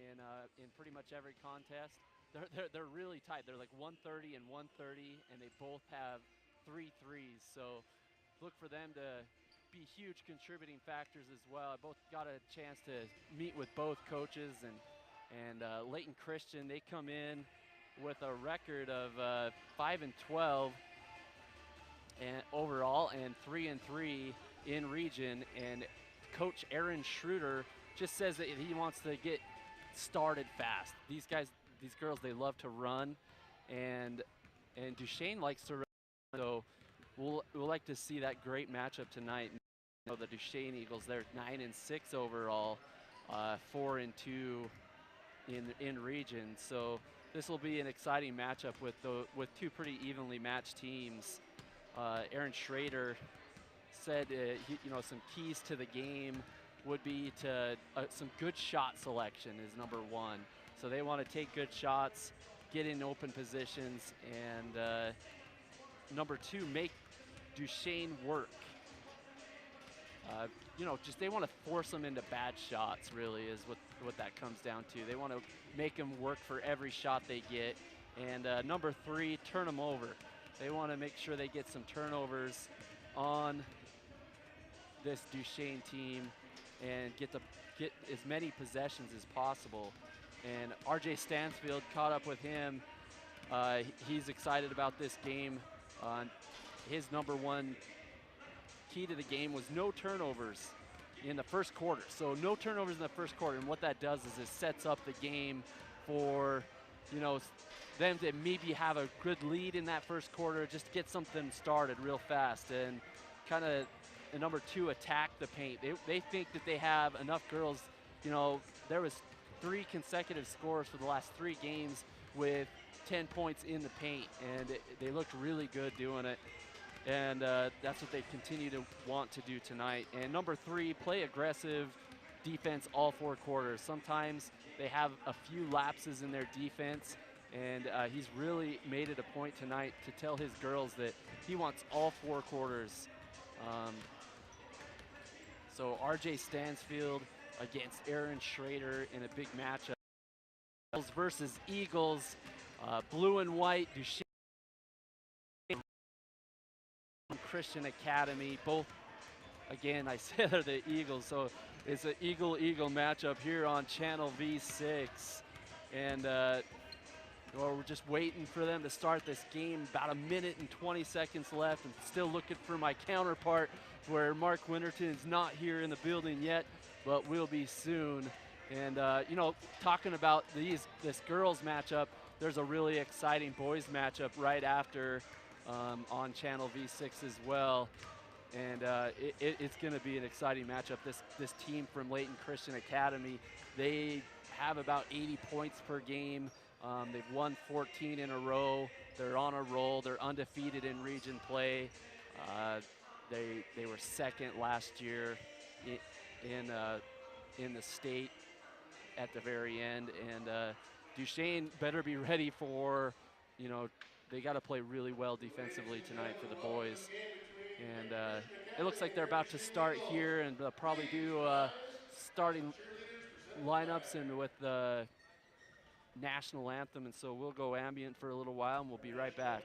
in pretty much every contest. They're really tight. They're like 130 and 130, and they both have 3 threes. So look for them to be huge contributing factors as well. I both got a chance to meet with both coaches, and Layton Christian, they come in with a record of 5-12 and overall, and 3-3 in region. And Coach Aaron Schroeder just says that he wants to get started fast. These girls, they love to run, and Duchesne likes to run. So we'll like to see that great matchup tonight. You know, the Duchesne Eagles, they're 9-6 overall, 4-2 in region. So this will be an exciting matchup with two pretty evenly matched teams. Aaron Schrader said, some keys to the game would be to some good shot selection is number one. So they want to take good shots, get in open positions, and number two, make Duchesne work. Just they want to force them into bad shots, really, is what that comes down to. They want to make them work for every shot they get. And number three, turn them over. They want to make sure they get some turnovers on this Duchesne team and get as many possessions as possible. And RJ Stansfield caught up with him. He's excited about this game. His number one key to the game was no turnovers in the first quarter. So no turnovers in the first quarter, and what that does is it sets up the game for, them to maybe have a good lead in that first quarter, just get something started real fast, and kind of, number two, attack the paint. They think that they have enough girls. There was 3 consecutive scores for the last 3 games with 10 points in the paint, and they looked really good doing it. And that's what they continue to want to do tonight. And number three, play aggressive defense all 4 quarters. Sometimes they have a few lapses in their defense, and he's really made it a point tonight to tell his girls that he wants all 4 quarters. So RJ Stansfield against Aaron Schrader in a big matchup. Eagles versus Eagles, blue and white, Duchesne Christian Academy, both, again, I said are the Eagles, so it's an Eagle matchup here on Channel V6. And we're just waiting for them to start this game. About 1 minute and 20 seconds left, and still looking for my counterpart, where Mark Winterton is not here in the building yet, but will be soon. And talking about this girls matchup, there's a really exciting boys matchup right after on Channel V6 as well. And it's going to be an exciting matchup. This team from Layton Christian Academy, they have about 80 points per game. They've won 14 in a row. They're on a roll. They're undefeated in region play. They were second last year in the state at the very end. And Duchesne better be ready for, they got to play really well defensively tonight for the boys. And it looks like they're about to start here, and they'll probably do starting lineups and with the national anthem. And so we'll go ambient for a little while, and we'll be right back.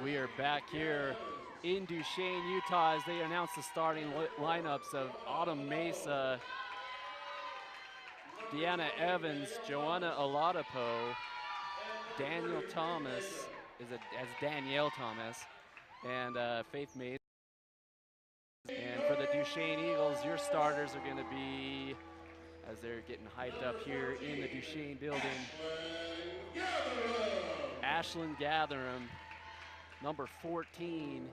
we are back here in Duchesne, Utah, as they announce the starting lineups of Autumn Mesa, Deanna Evans, Joanna Oladipo, Daniel Thomas, as Danielle Thomas, and Faith Mason. And for the Duchesne Eagles, your starters are going to be, as they're getting hyped up here in the Duchesne building, Ashlyn Gatherum, number 14.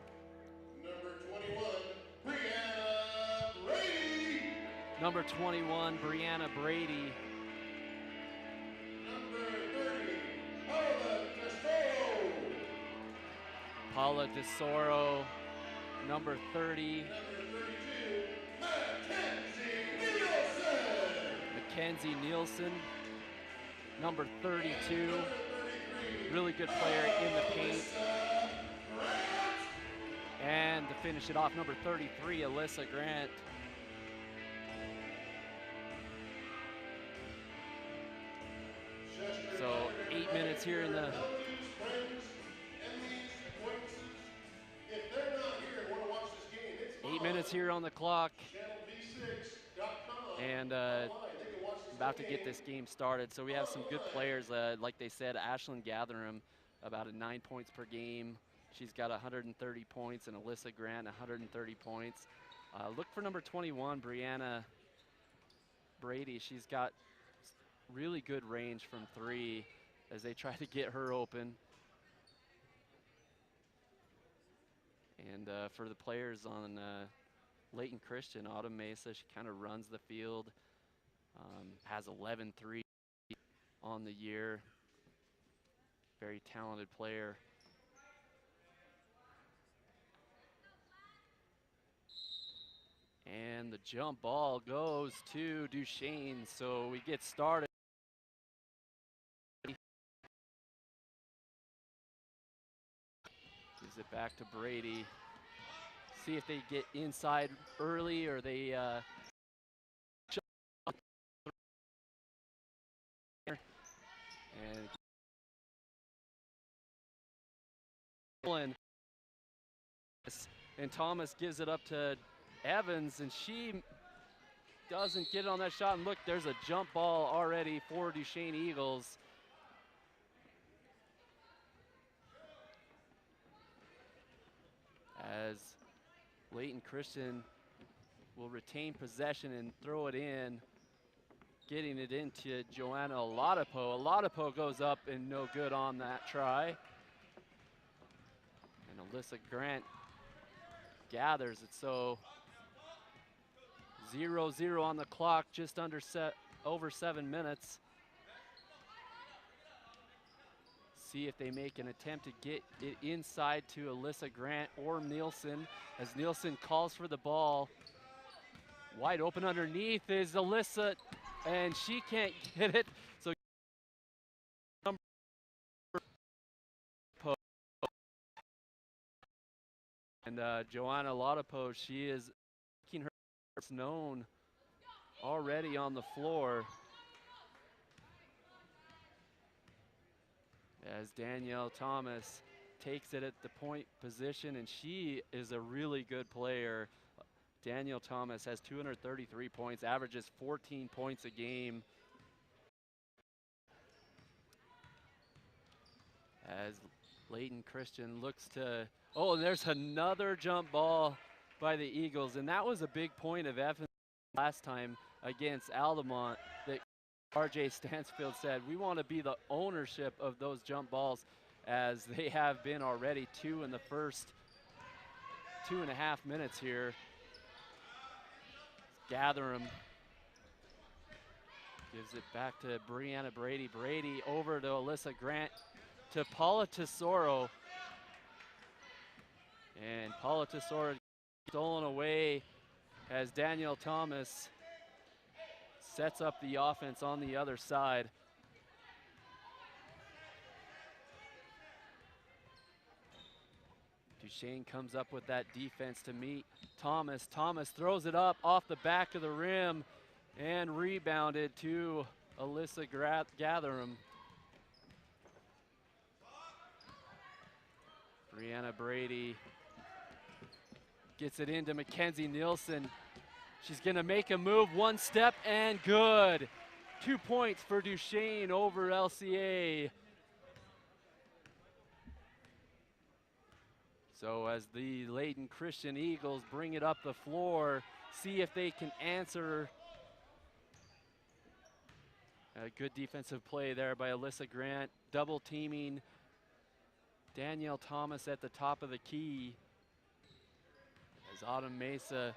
Number 21, Brianna Brady. Paula Tesoro, number 30. Mackenzie Nielsen, number 32. Really good player in the paint. And to finish it off, number 33, Alyssa Grant. So 8 minutes here in the 8 minutes here on the clock, and about to get this game started. So we have some good players, like they said, Ashlyn Gatherum, about 9 points per game. She's got 130 points, and Alyssa Grant 130 points. Look for number 21, Brianna Brady. She's got really good range from 3 as they try to get her open. And for the players on Layton Christian, Autumn Mesa, she kind of runs the field, has 11 threes on the year. Very talented player. And the jump ball goes to Duchesne, so we get started. Gives it back to Brady. See if they get inside early or they and Thomas gives it up to Evans, and she doesn't get it on that shot. And look, there's a jump ball already for Duchesne Eagles. As Layton Christian will retain possession and throw it in, getting it into Joanna Oladipo. Oladipo goes up and no good on that try. And Alyssa Grant gathers it. So 0-0 on the clock, just under over 7 minutes. See if they make an attempt to get it inside to Alyssa Grant or Nielsen, as Nielsen calls for the ball. Wide open underneath is Alyssa, and she can't get it. So and Joanna Oladipo, she is making her known already on the floor. As Danielle Thomas takes it at the point position, and she is a really good player. Danielle Thomas has 233 points, averages 14 points a game. As Layton Christian looks to, oh, there's another jump ball by the Eagles, and that was a big point of Evans last time against Altamont, that RJ Stansfield said, we want to be the ownership of those jump balls, as they have been already 2 in the first 2.5 minutes here. Gatherum gives it back to Brianna Brady. Brady over to Alyssa Grant, to Paula Tesoro. And Paula Tesoro stolen away as Danielle Thomas sets up the offense on the other side. Duchesne comes up with that defense to meet Thomas. Thomas throws it up off the back of the rim and rebounded to Alyssa Gatherum. Brianna Brady gets it into Mackenzie Nielsen. She's gonna make a move, one step, and good. 2 points for Duchesne over LCA. So as the Layton Christian Eagles bring it up the floor, see if they can answer. A good defensive play there by Alyssa Grant, double teaming Danielle Thomas at the top of the key. As Autumn Mesa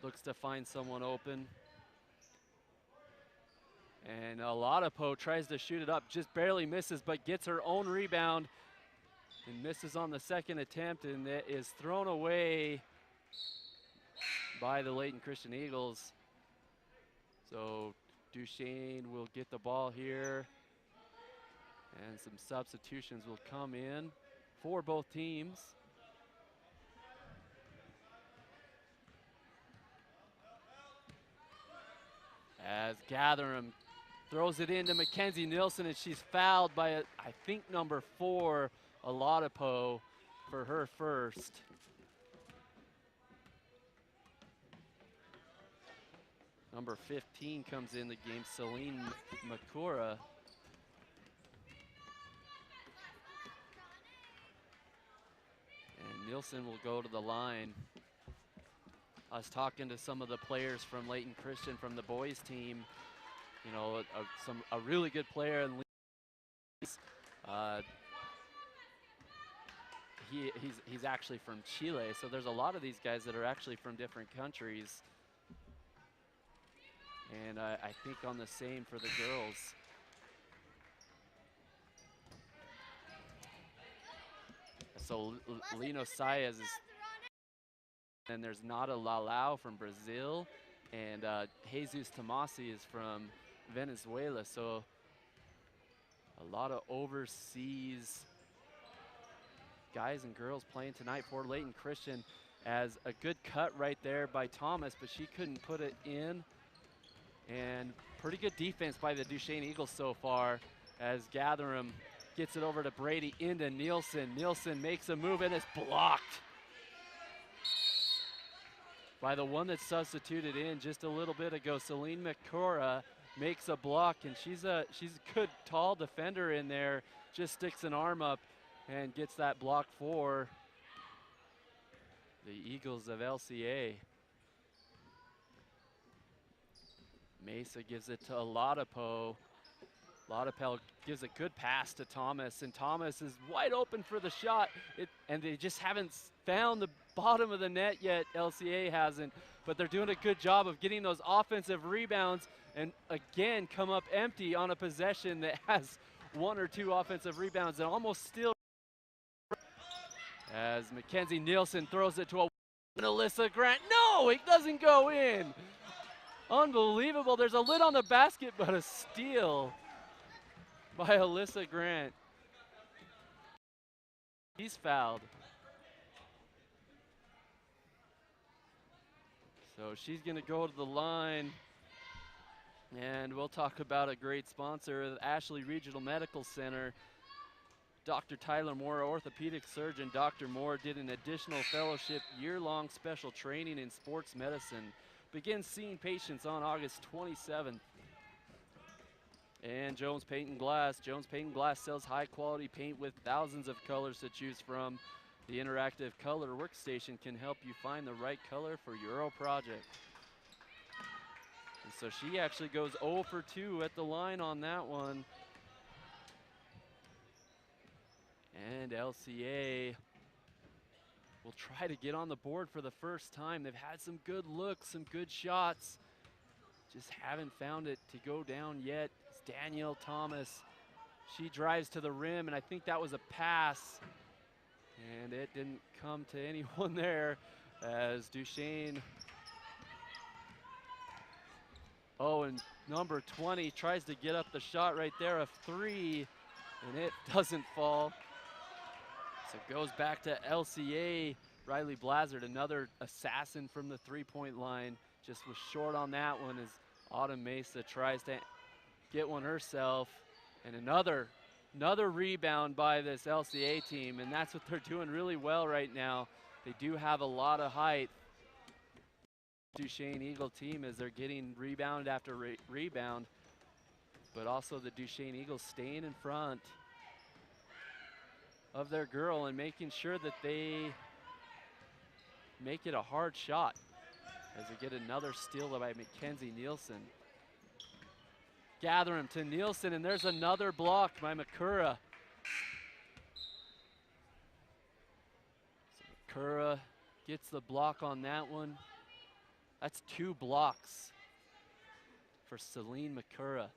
looks to find someone open. And Oladapo tries to shoot it up, just barely misses, but gets her own rebound and misses on the second attempt, and it is thrown away by the Layton Christian Eagles. So Duchesne will get the ball here, and some substitutions will come in for both teams. As Gatherum throws it into Mackenzie Nielsen, and she's fouled by, I think, number 4, Oladapo, for her first. Number 15 comes in the game, Celine Makura. And Nielsen will go to the line. I was talking to some of the players from Layton Christian from the boys team. You know, a really good player, and he's actually from Chile. So there's a lot of these guys that are actually from different countries. And I think on the same for the girls. So Lino Saez is, and there's Nada Lalau from Brazil, and Jesus Tomasi is from Venezuela. So a lot of overseas guys and girls playing tonight for Layton Christian. As a good cut right there by Thomas, but she couldn't put it in. And pretty good defense by the Duchesne Eagles so far, as Gatherum gets it over to Brady into Nielsen. Nielsen makes a move, and it's blocked by the one that substituted in just a little bit ago. Celine Makura makes a block, and she's a good tall defender in there. Just sticks an arm up and gets that block for the Eagles of LCA. Mesa gives it to Oladapo. Oladapo gives a good pass to Thomas, and Thomas is wide open for the shot. And they just haven't found the bottom of the net yet. LCA hasn't, but they're doing a good job of getting those offensive rebounds, and again come up empty on a possession that has 1 or 2 offensive rebounds and almost still. As Mackenzie Nielsen throws it to Alyssa Grant. No, it doesn't go in. Unbelievable. There's a lid on the basket, but a steal by Alyssa Grant. He's fouled. So she's going to go to the line. And we'll talk about a great sponsor, the Ashley Regional Medical Center. Dr. Tyler Moore, orthopedic surgeon. Dr. Moore did an additional fellowship, year-long special training in sports medicine. Begins seeing patients on August 27th. And Jones Paint and Glass. Jones Paint and Glass sells high-quality paint with thousands of colors to choose from. The interactive color workstation can help you find the right color for your project. And so she actually goes 0 for 2 at the line on that one. And LCA will try to get on the board for the first time. They've had some good looks, some good shots. Just haven't found it to go down yet. It's Danielle Thomas. She drives to the rim, and I think that was a pass. And it didn't come to anyone there, as Duchesne. Oh, and number 20 tries to get up the shot right there, a 3, and it doesn't fall. So it goes back to LCA. Riley Blazard, another assassin from the three-point line, just was short on that one as Autumn Mesa tries to get one herself. And another Another rebound by this LCA team, and that's what they're doing really well right now. They do have a lot of height. Duchesne Eagle team as they're getting rebound after rebound, but also the Duchesne Eagles staying in front of their girl and making sure that they make it a hard shot as they get another steal by Mackenzie Nielsen. Gather him to Nielsen, and there's another block by Makura. So Makura gets the block on that one. That's 2 blocks for Celine Makura.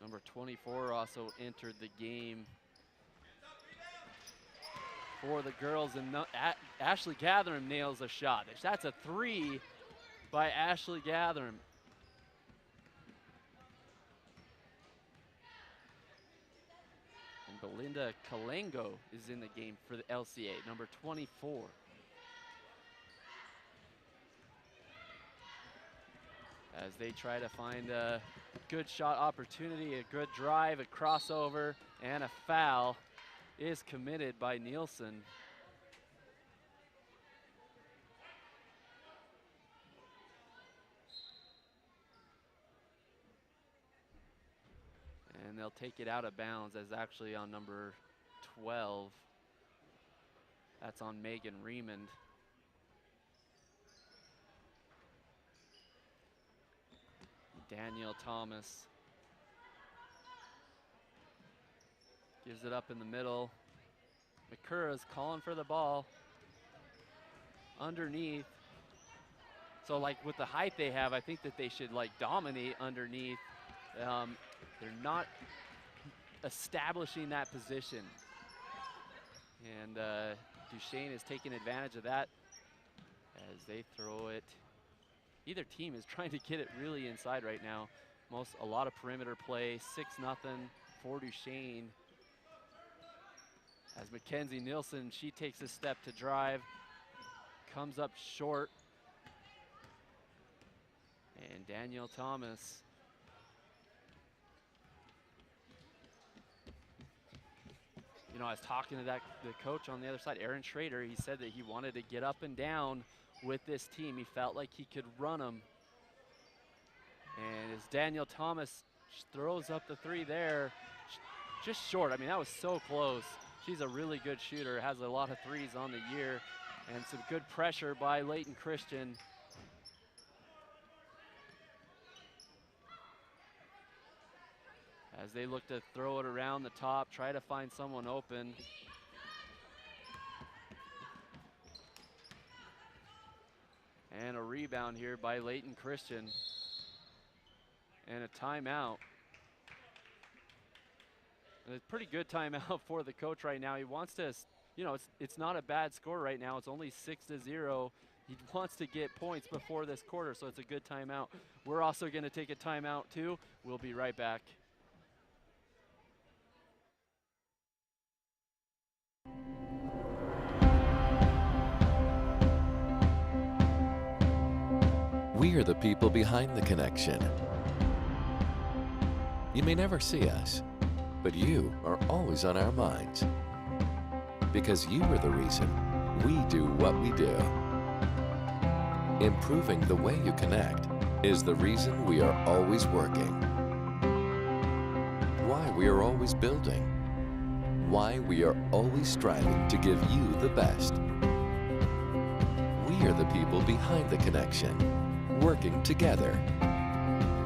Number 24 also entered the game for the girls, and Ashley Gatherum nails a shot. That's a 3 by Ashley Gatherum. And Belinda Kalengo is in the game for the LCA, number 24. As they try to find a good shot opportunity, a good drive, a crossover, and a foul is committed by Nielsen. And they'll take it out of bounds as actually on number 12. That's on Megan Remond. Danielle Thomas gives it up in the middle. Makura's calling for the ball underneath. So like with the height they have, I think that they should like dominate underneath. They're not establishing that position. And Duchesne is taking advantage of that as they throw it. Either team is trying to get it really inside right now. A lot of perimeter play, 6-0 for Duchesne. As Mackenzie Nielsen, she takes a step to drive, comes up short. And Danielle Thomas. You know, I was talking to the coach on the other side, Aaron Schrader. He said that he wanted to get up and down with this team. He felt like he could run them. And as Danielle Thomas throws up the 3 there, just short. I mean, that was so close. She's a really good shooter, has a lot of 3s on the year, and some good pressure by Layton Christian. As they look to throw it around the top, try to find someone open. And a rebound here by Layton Christian. And a timeout. And a pretty good timeout for the coach right now. He wants to, you know, it's not a bad score right now. It's only 6-0. He wants to get points before this quarter, so it's a good timeout. We're also going to take a timeout too. We'll be right back. We are the people behind the connection. You may never see us, but you are always on our minds. Because you are the reason we do what we do. Improving the way you connect is the reason we are always working. Why we are always building. Why we are always striving to give you the best. We are the people behind the connection, working together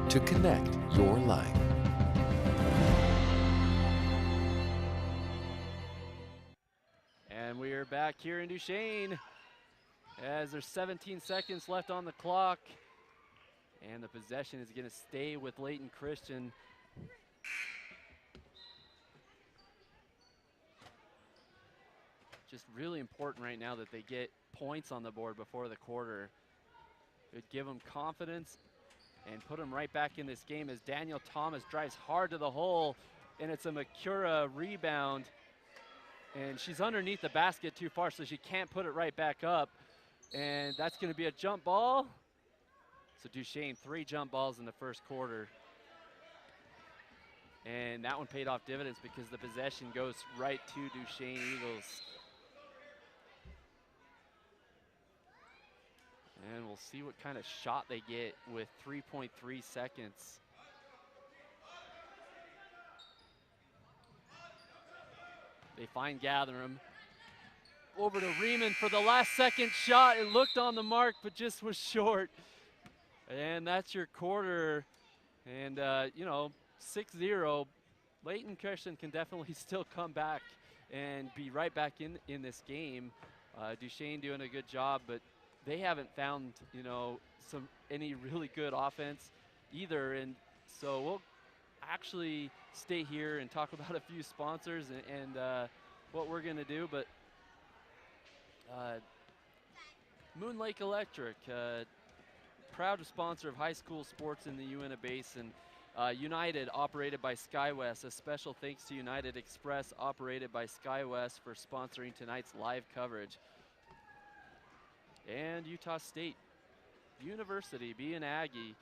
to connect your life. And we are back here in Duchesne as there's 17 seconds left on the clock. And the possession is going to stay with Layton Christian. Just really important right now that they get points on the board before the quarter. It would give them confidence and put them right back in this game as Danielle Thomas drives hard to the hole, and it's a Makura rebound. And she's underneath the basket too far, so she can't put it right back up. And that's going to be a jump ball. So Duchesne, 3 jump balls in the first quarter. And that one paid off dividends because the possession goes right to Duchesne Eagles. And we'll see what kind of shot they get with 3.3 seconds. They find Gatherum. Over to Riemann for the last second shot. It looked on the mark, but just was short. And that's your quarter. And, you know, 6-0. Layton Christian can definitely still come back and be right back in this game. Duchesne doing a good job, but they haven't found, you know, any really good offense either. And so we'll actually stay here and talk about a few sponsors and what we're going to do. But Moon Lake Electric, proud sponsor of high school sports in the Uinta Basin. United, operated by SkyWest. A special thanks to United Express, operated by SkyWest, for sponsoring tonight's live coverage. And Utah State University, be an Aggie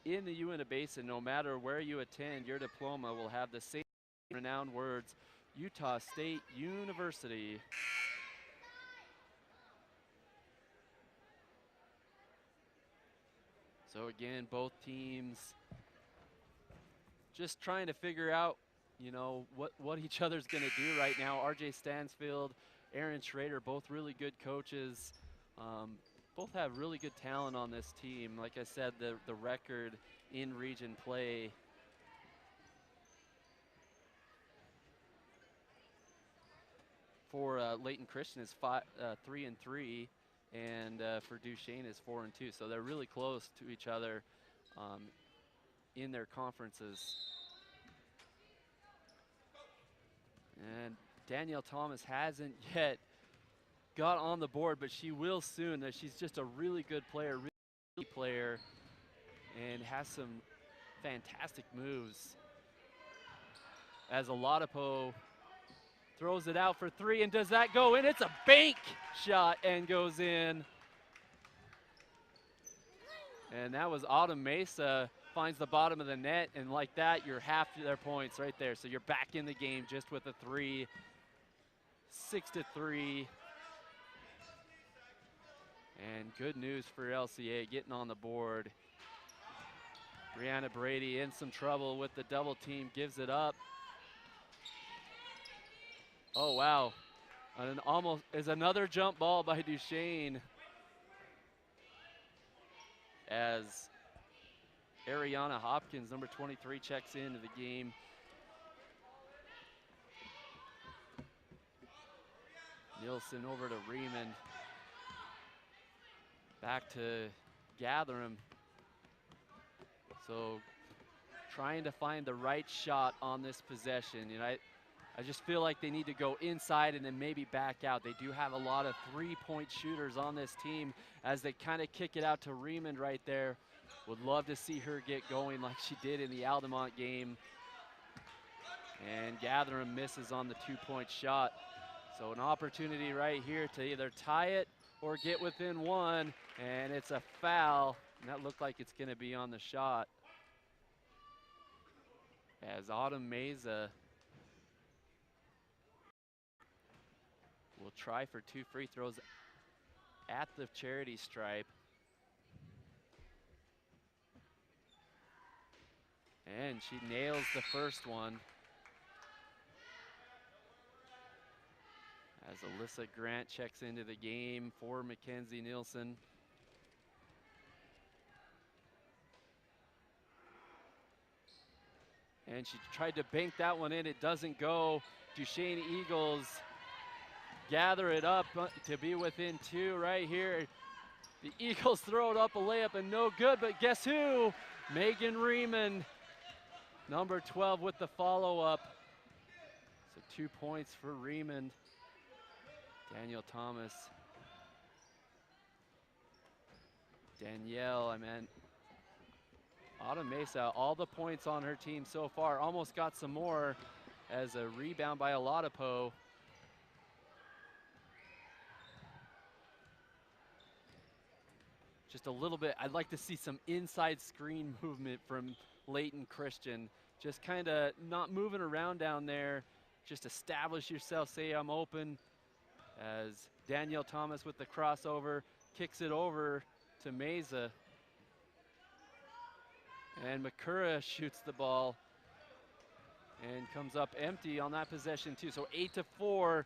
in the Uinta Basin. No matter where you attend, your diploma will have the same renowned words, Utah State University. So again, both teams just trying to figure out, you know, what each other's going to do right now. RJ Stansfield, Aaron Schrader, both really good coaches. Both have really good talent on this team. Like I said, the record in region play for Layton Christian is 3-3, and for Duchesne is 4-2. So they're really close to each other in their conferences. And Danielle Thomas hasn't yet got on the board, but she will soon. She's just a really good player, and has some fantastic moves. As Oladipo throws it out for 3, and does that go in? It's a bank shot and goes in. And that was Autumn Mesa, finds the bottom of the net, and like that, you're half their points right there. So you're back in the game just with a 3, 6-3. And good news for LCA, getting on the board. Brianna Brady in some trouble with the double team, gives it up. Oh, wow. And almost is another jump ball by Duchesne, as Ariana Hopkins, number 23, checks into the game. Nielsen over to Riemann. Back to Gatherum. So trying to find the right shot on this possession. You know, I just feel like they need to go inside and then maybe back out. They do have a lot of 3-point shooters on this team as they kind of kick it out to Riemann right there. Would love to see her get going like she did in the Altamont game. And Gatherum misses on the 2-point shot. So an opportunity right here to either tie it or get within 1, and it's a foul. And that looked like it's gonna be on the shot. As Autumn Mesa will try for 2 free throws at the charity stripe. And she nails the first one. As Alyssa Grant checks into the game for Mackenzie Nielsen. And she tried to bank that one in, it doesn't go. Duchesne Eagles gather it up to be within 2 right here. The Eagles throw it up, a layup, and no good, but guess who? Megan Riemann, number 12, with the follow-up. So 2 points for Riemann. Danielle Thomas. Danielle, Autumn Mesa, all the points on her team so far. Almost got some more as a rebound by Oladipo. just a little bit. I'd like to see some inside screen movement from Layton Christian. Just kind of not moving around down there. Just establish yourself, say I'm open. As Danielle Thomas with the crossover, kicks it over to Meza. And Makura shoots the ball and comes up empty on that possession too. So 8-4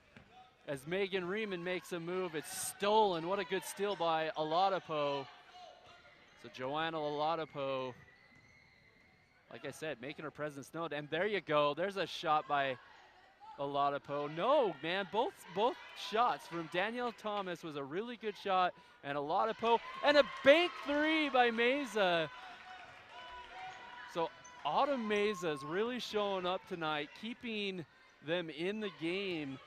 as Megan Riemann makes a move. It's stolen. What a good steal by Oladipo. So Joanna Oladipo, like I said, making her presence known. And there you go. There's a shot by Oladipo. No, man, both shots from Danielle Thomas was a really good shot, and Oladipo, and a bank three by Meza. So Autumn Meza is really showing up tonight, keeping them in the game.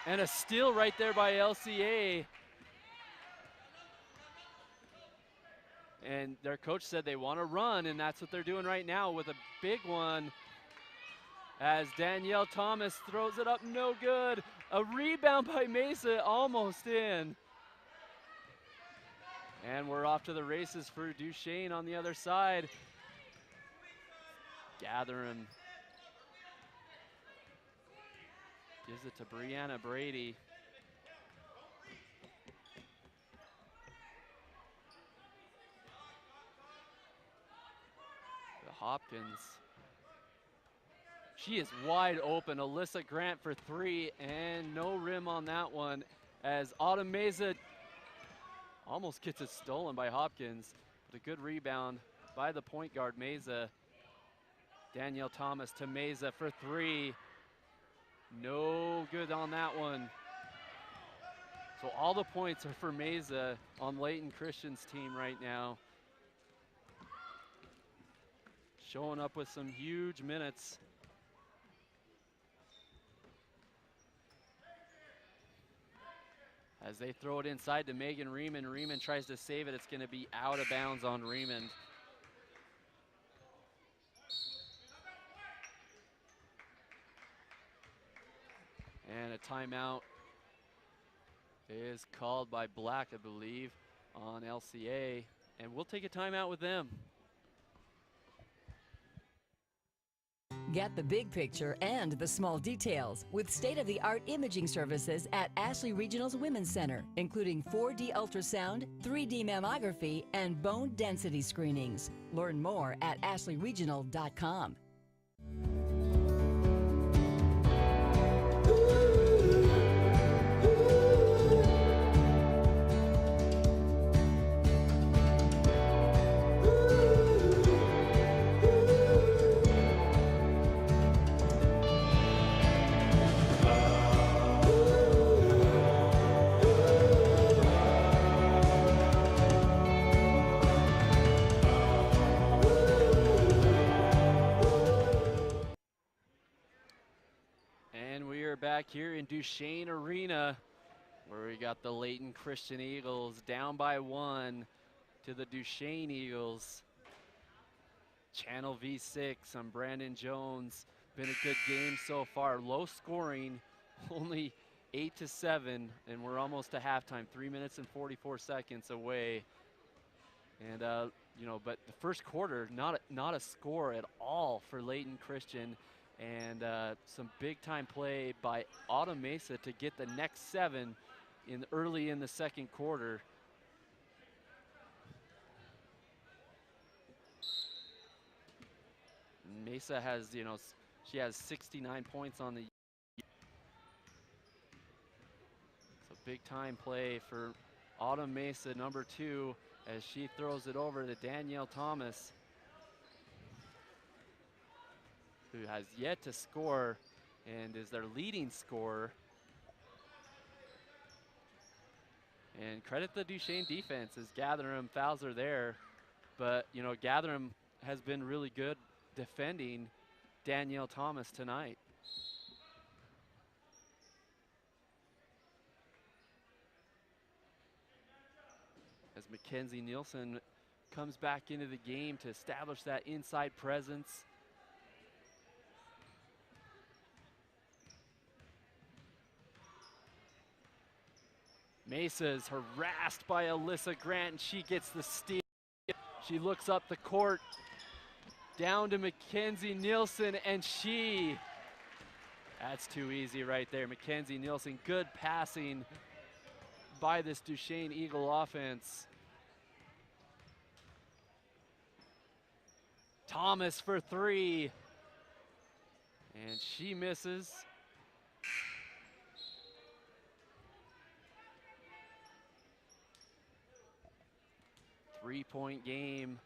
And a steal right there by LCA. And their coach said they want to run, and that's what they're doing right now with a big one. As Danielle Thomas throws it up, no good. A rebound by Mesa, almost in. And we're off to the races for Duchesne on the other side. Gatherum gives it to Brianna Brady. To Hopkins. She is wide open. Alyssa Grant for three, and no rim on that one, as Autumn Meza almost gets it stolen by Hopkins. But a good rebound by the point guard, Meza. Danielle Thomas to Meza for three. No good on that one. So all the points are for Meza on Layton Christian's team right now. Showing up with some huge minutes. As they throw it inside to Megan Riemann. Riemann tries to save it. It's going to be out of bounds on Riemann. And a timeout is called by Black, I believe, on LCA. And we'll take a timeout with them. Get the big picture and the small details with state-of-the-art imaging services at Ashley Regional's Women's Center, including 4D ultrasound, 3D mammography, and bone density screenings. Learn more at ashleyregional.com. Back here in Duchesne Arena, where we got the Layton Christian Eagles down by 1 to the Duchesne Eagles. Channel V6, I'm Brandon Jones. Been a good game so far. Low scoring, only 8-7, and we're almost to halftime. 3 minutes and 44 seconds away. And you know, but the first quarter, not a score at all for Layton Christian. And some big time play by Autumn Mesa to get the next 7 early in the second quarter. Mesa has, you know, she has 69 points on the year. So big time play for Autumn Mesa, number 2, as she throws it over to Danielle Thomas, who has yet to score and is their leading scorer. And credit the Duchesne defense as Gatherum fouls her there. But, you know, Gatherum has been really good defending Danielle Thomas tonight. As Mackenzie Nielsen comes back into the game to establish that inside presence. Mesa's harassed by Alyssa Grant, and she gets the steal. She looks up the court, down to Mackenzie Nielsen, and that's too easy right there. Mackenzie Nielsen, good passing by this Duchesne Eagle offense. Thomas for three, and she misses. Three-point game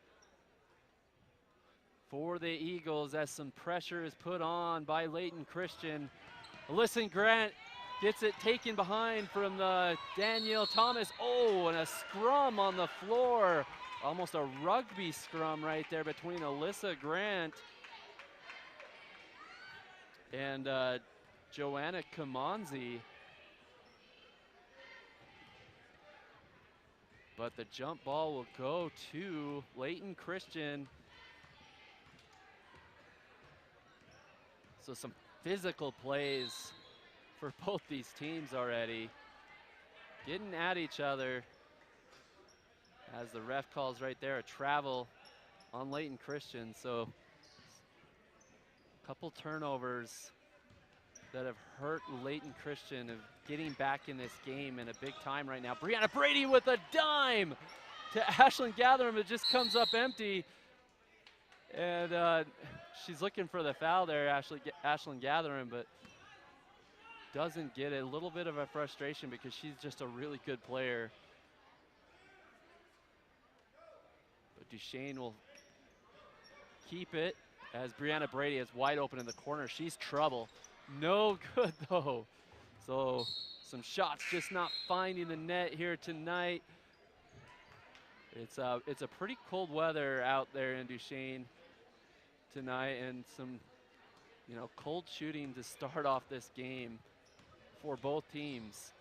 for the Eagles as some pressure is put on by Layton Christian. Alyssa Grant gets it taken behind from Danielle Thomas. Oh, and a scrum on the floor. Almost a rugby scrum right there between Alyssa Grant and Joanna Kamanzi. But the jump ball will go to Layton Christian. So some physical plays for both these teams already. Getting at each other as the ref calls right there a travel on Layton Christian. So a couple turnovers that have hurt Layton Christian of getting back in this game in a big time right now. Brianna Brady with a dime to Ashlyn Gatherham. It just comes up empty. And she's looking for the foul there, Ashlyn Gatherham, but doesn't get it. A little bit of a frustration because she's just a really good player. But Duchesne will keep it as Brianna Brady is wide open in the corner. She's trouble. No good though. So some shots just not finding the net here tonight. It's a pretty cold weather out there in Duchesne tonight, and some cold shooting to start off this game for both teams.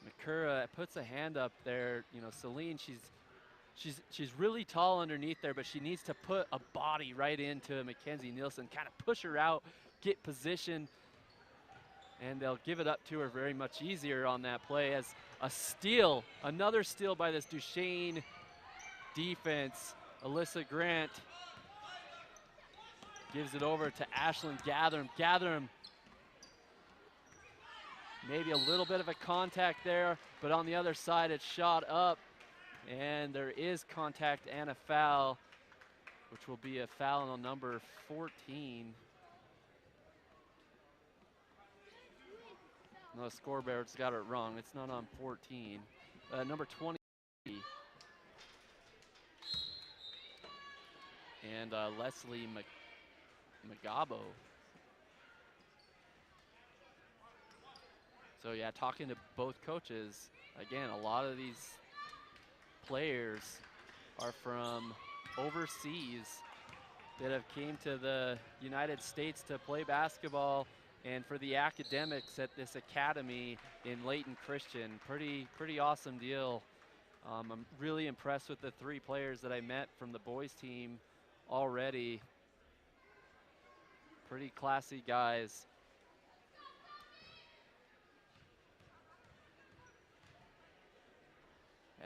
Makura puts a hand up there. Celine, she's really tall underneath there, but she needs to put a body right into Mackenzie Nielsen, kind of push her out, get position, and they'll give it up to her very much easier on that play as a steal, another steal by this Duchesne defense. Alyssa Grant gives it over to Ashlyn Gatherham. Gatherham, maybe a little bit of a contact there, but on the other side it's shot up. And there is contact and a foul, which will be a foul on number 14. No, the scoreboard's got it wrong. It's not on 14. Number 20. And Leslie Magabo. So yeah, talking to both coaches, again, a lot of these players are from overseas that have came to the United States to play basketball and for the academics at this academy in Layton Christian. Pretty awesome deal. I'm really impressed with the three players that I met from the boys team already. Pretty classy guys.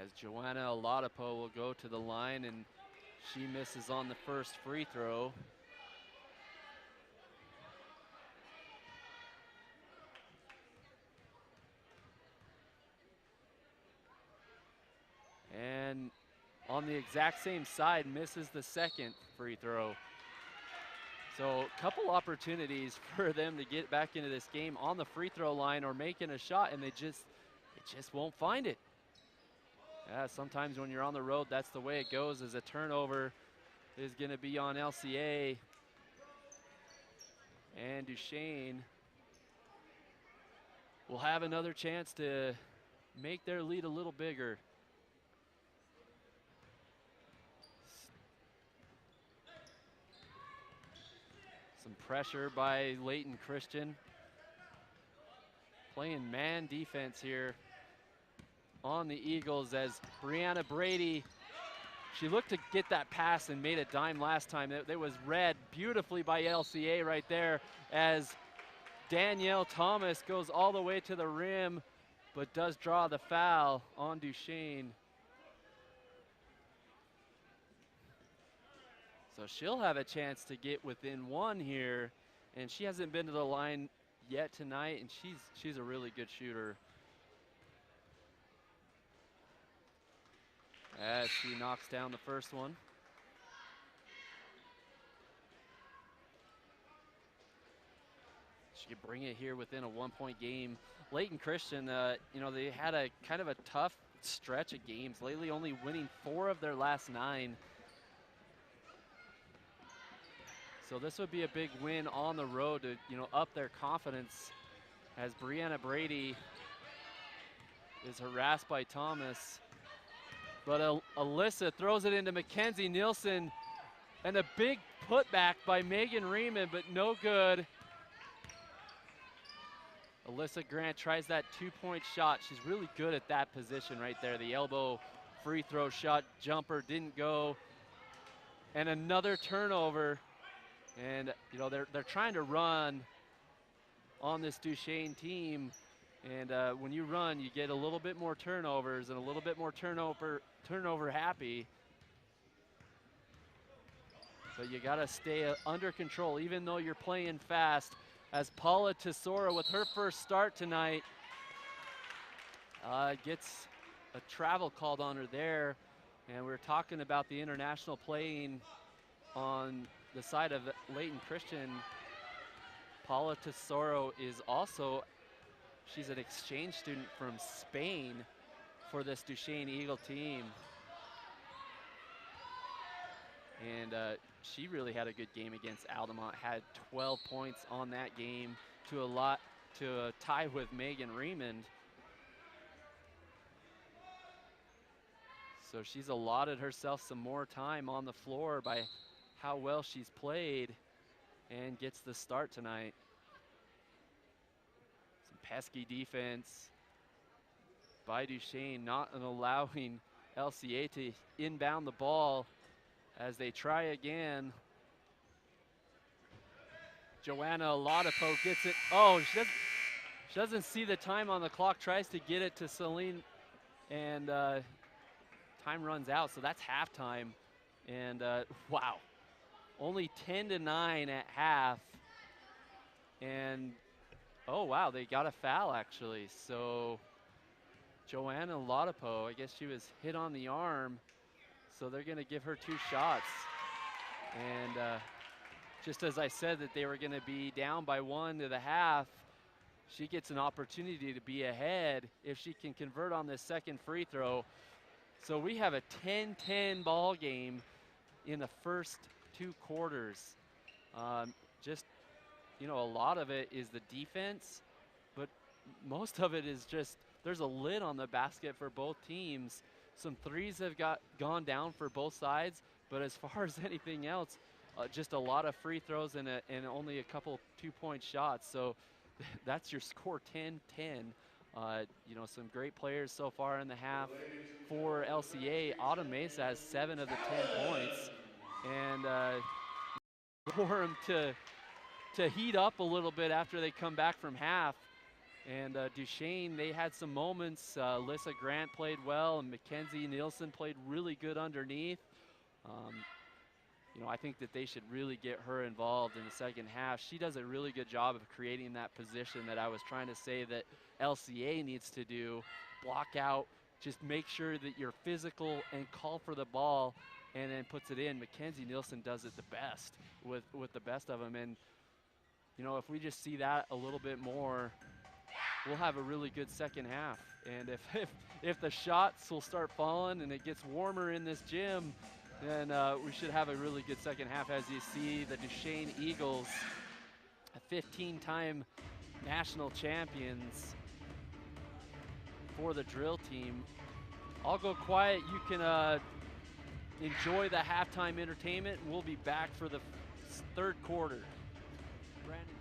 As Joanna Oladapo will go to the line, and she misses on the first free throw. And on the exact same side, misses the second free throw. So a couple opportunities for them to get back into this game on the free throw line or making a shot, and they just won't find it. Yeah, sometimes when you're on the road, that's the way it goes, as a turnover is going to be on LCA. And Duchesne will have another chance to make their lead a little bigger. Some pressure by Layton Christian. Playing man defense here on the Eagles as Brianna Brady, she looked to get that pass and made a dime last time. It was read beautifully by LCA right there as Danielle Thomas goes all the way to the rim, but does draw the foul on Duchesne. So she'll have a chance to get within one here, and she hasn't been to the line yet tonight, and she's a really good shooter. As she knocks down the first one. She could bring it here within a 1-point game. Layton Christian, you know, they had a kind of a tough stretch of games lately, only winning 4 of their last 9. So this would be a big win on the road to, you know, up their confidence as Brianna Brady is harassed by Thomas. But Alyssa throws it into Mackenzie Nielsen, and a big putback by Megan Riemann, but no good. Alyssa Grant tries that 2-point shot. She's really good at that position right there. The elbow free throw shot, jumper didn't go. And another turnover. And you know, they're trying to run on this Duchesne team. And when you run, you get a little bit more turnovers and a little bit more turnover happy. But you gotta stay under control, even though you're playing fast. As Paula Tesoro, with her first start tonight, gets a travel called on her there. And we're talking about the international playing on the side of Layton Christian. Paula Tesoro is also, she's an exchange student from Spain for this Duchesne Eagle team. And she really had a good game against Altamont, had 12 points on that game to a tie with Megan Riemann. So she's allotted herself some more time on the floor by how well she's played and gets the start tonight. Some pesky defense by Duchesne, not allowing LCA to inbound the ball as they try again. Joanna Latipo gets it. Oh, she doesn't see the time on the clock, tries to get it to Celine, and time runs out, so that's halftime. And wow, only 10-9 at half. And oh wow, they got a foul actually. So Joanna Latipo, I guess she was hit on the arm, so they're gonna give her 2 shots. And just as I said that they were gonna be down by 1 to the half, she gets an opportunity to be ahead if she can convert on this second free throw. So we have a 10-10 ball game in the first 2 quarters. Just, you know, a lot of it is the defense, but most of it is just, there's a lid on the basket for both teams. Some threes have gone down for both sides, but as far as anything else, just a lot of free throws and only a couple 2-point shots. So that's your score, 10-10. You know, some great players so far in the half for LCA. Autumn Mesa has 7 of the 10 points, and for them to heat up a little bit after they come back from half. And Duchesne, they had some moments. Alyssa Grant played well, and Mackenzie Nielsen played really good underneath. You know, I think that they should really get her involved in the second half. She does a really good job of creating that position that I was trying to say that LCA needs to do. Block out, just make sure that you're physical and call for the ball, and then puts it in. Mackenzie Nielsen does it the best with the best of them. And, you know, if we just see that a little bit more, we'll have a really good second half. And if the shots will start falling and it gets warmer in this gym, then we should have a really good second half. As you see, the Duchesne Eagles, 15-time national champions for the drill team. I'll go quiet. You can enjoy the halftime entertainment. We'll be back for the third quarter. Brandon.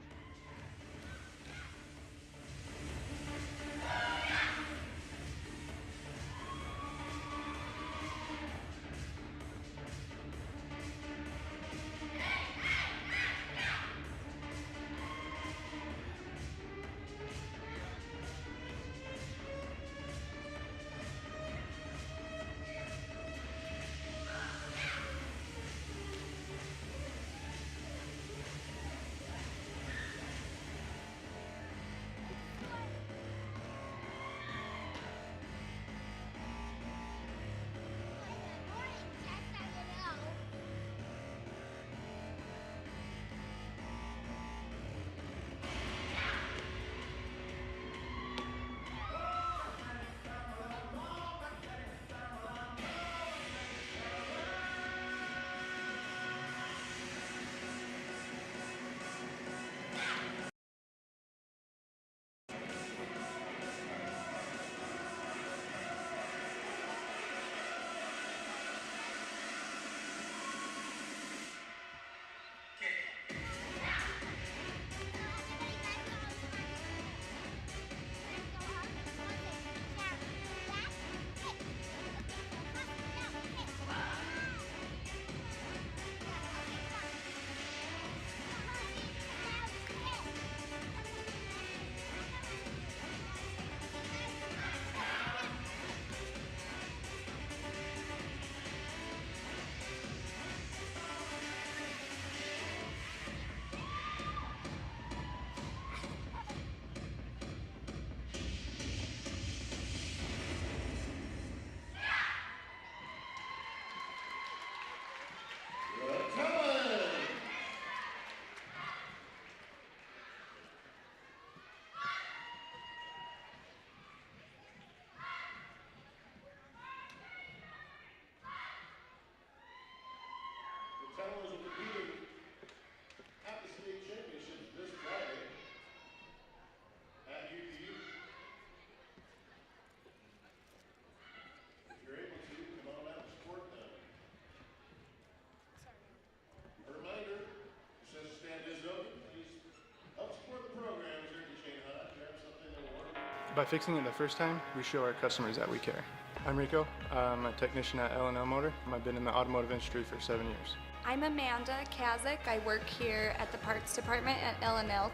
By fixing it the first time, we show our customers that we care. I'm Rico. I'm a technician at L&L Motor. I've been in the automotive industry for 7 years. I'm Amanda Kazik. I work here at the parts department at L&L.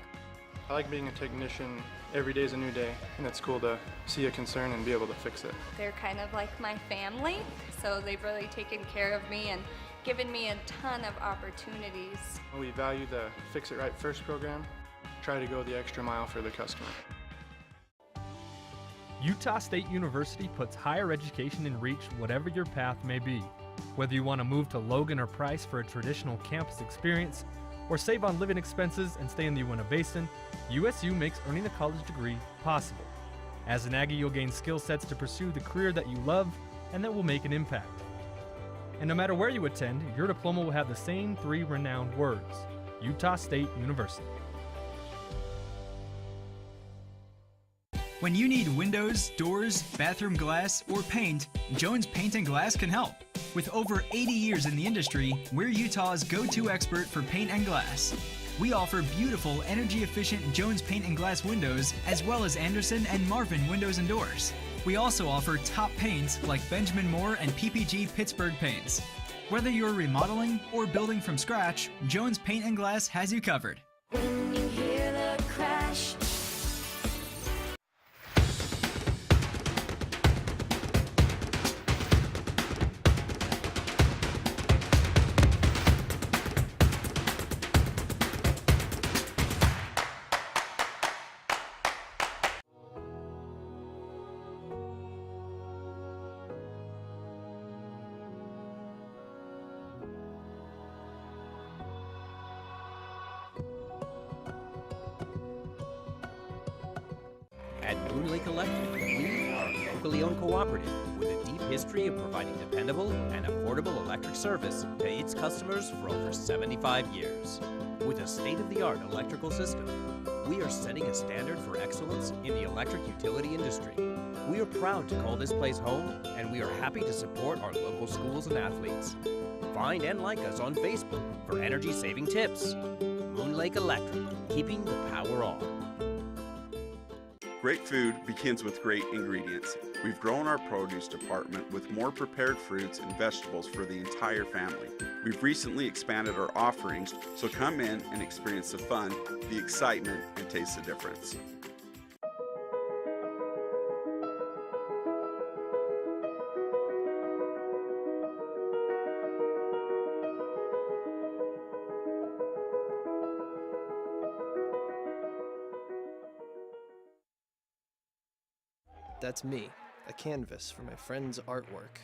I like being a technician. Every day is a new day, and it's cool to see a concern and be able to fix it. They're kind of like my family, so they've really taken care of me and given me a ton of opportunities. We value the Fix It Right First program. Try to go the extra mile for the customer. Utah State University puts higher education in reach whatever your path may be. Whether you want to move to Logan or Price for a traditional campus experience, or save on living expenses and stay in the Uinta Basin, USU makes earning a college degree possible. As an Aggie, you'll gain skill sets to pursue the career that you love and that will make an impact. And no matter where you attend, your diploma will have the same 3 renowned words: Utah State University. When you need windows, doors, bathroom glass, or paint, Jones Paint and Glass can help. With over 80 years in the industry, we're Utah's go-to expert for paint and glass. We offer beautiful, energy-efficient Jones Paint and Glass windows, as well as Anderson and Marvin windows and doors. We also offer top paints like Benjamin Moore and PPG Pittsburgh paints. Whether you're remodeling or building from scratch, Jones Paint and Glass has you covered. When you hear the crash, At Moon Lake Electric, we are a locally owned cooperative with a deep history of providing dependable and affordable electric service to its customers for over 75 years. With a state-of-the-art electrical system, we are setting a standard for excellence in the electric utility industry. We are proud to call this place home, and we are happy to support our local schools and athletes. Find and like us on Facebook for energy-saving tips. Moon Lake Electric, keeping the power on. Great food begins with great ingredients. We've grown our produce department with more prepared fruits and vegetables for the entire family. We've recently expanded our offerings, so come in and experience the fun, the excitement, and taste the difference. That's me, a canvas for my friend's artwork.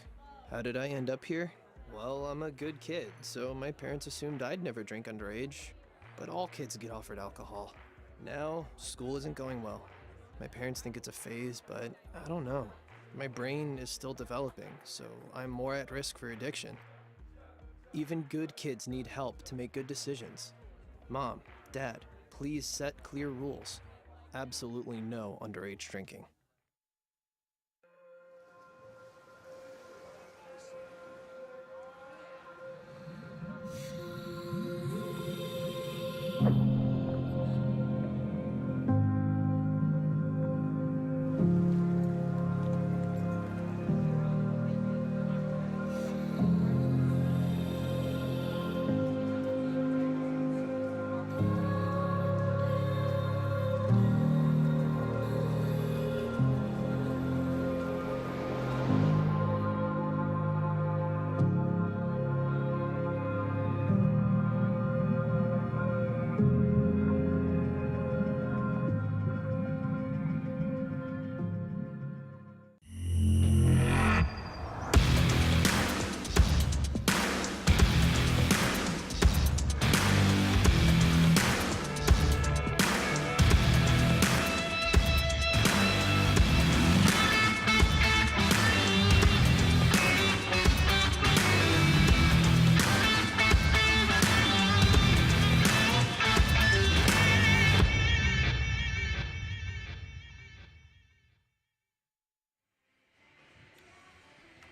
How did I end up here? Well, I'm a good kid, so my parents assumed I'd never drink underage. But all kids get offered alcohol. Now, school isn't going well. My parents think it's a phase, but I don't know. My brain is still developing, so I'm more at risk for addiction. Even good kids need help to make good decisions. Mom, Dad, please set clear rules. Absolutely no underage drinking.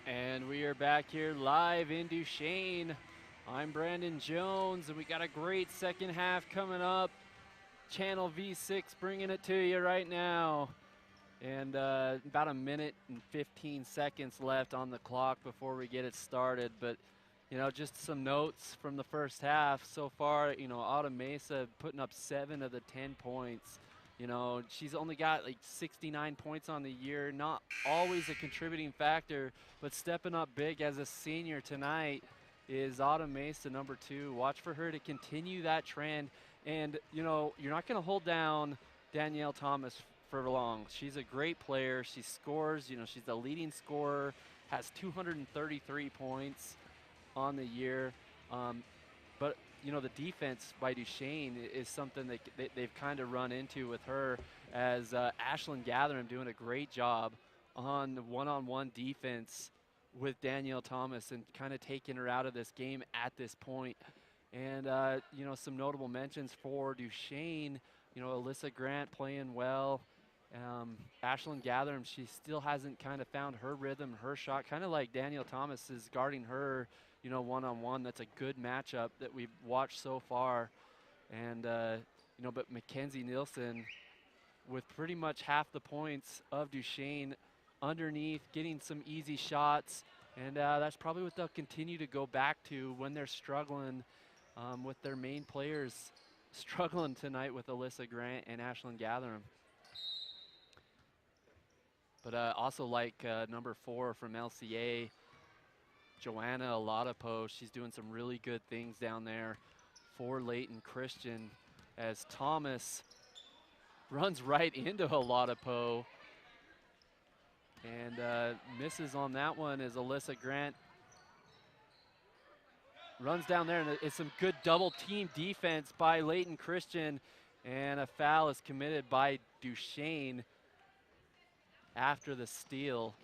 And we are back here live in Duchesne. I'm Brandon Jones, and we got a great second half coming up. Channel V6 bringing it to you right now. And about a minute and 15 seconds left on the clock before we get it started. But, you know, just some notes from the first half so far. You know, Autumn Mesa putting up 7 of the 10 points. You know, she's only got like 69 points on the year. Not always a contributing factor, but stepping up big as a senior tonight is Autumn Mesa, number 2. Watch for her to continue that trend. And, you know, you're not going to hold down Danielle Thomas for long. She's a great player. She scores, you know, she's the leading scorer, has 233 points on the year. But, you know, the defense by Duchesne is something that they've kind of run into with her, as Ashlyn Gathering doing a great job on the one-on-one defense with Danielle Thomas and kind of taking her out of this game at this point. And, you know, some notable mentions for Duchesne, you know, Alyssa Grant playing well. Ashlyn Gathering, she still hasn't kind of found her rhythm, her shot, kind of like Danielle Thomas is guarding her, you know, one-on-one. That's a good matchup that we've watched so far. And, you know, but Mackenzie Nielsen with pretty much half the points of Duchesne underneath, getting some easy shots. And that's probably what they'll continue to go back to when they're struggling with their main players struggling tonight with Alyssa Grant and Ashlyn Gathering. But also like number 4 from LCA, Joanna Oladapo. She's doing some really good things down there for Layton Christian, as Thomas runs right into Oladapo and misses on that one, as Alyssa Grant runs down there, and it's some good double team defense by Layton Christian, and a foul is committed by Duchesne after the steal.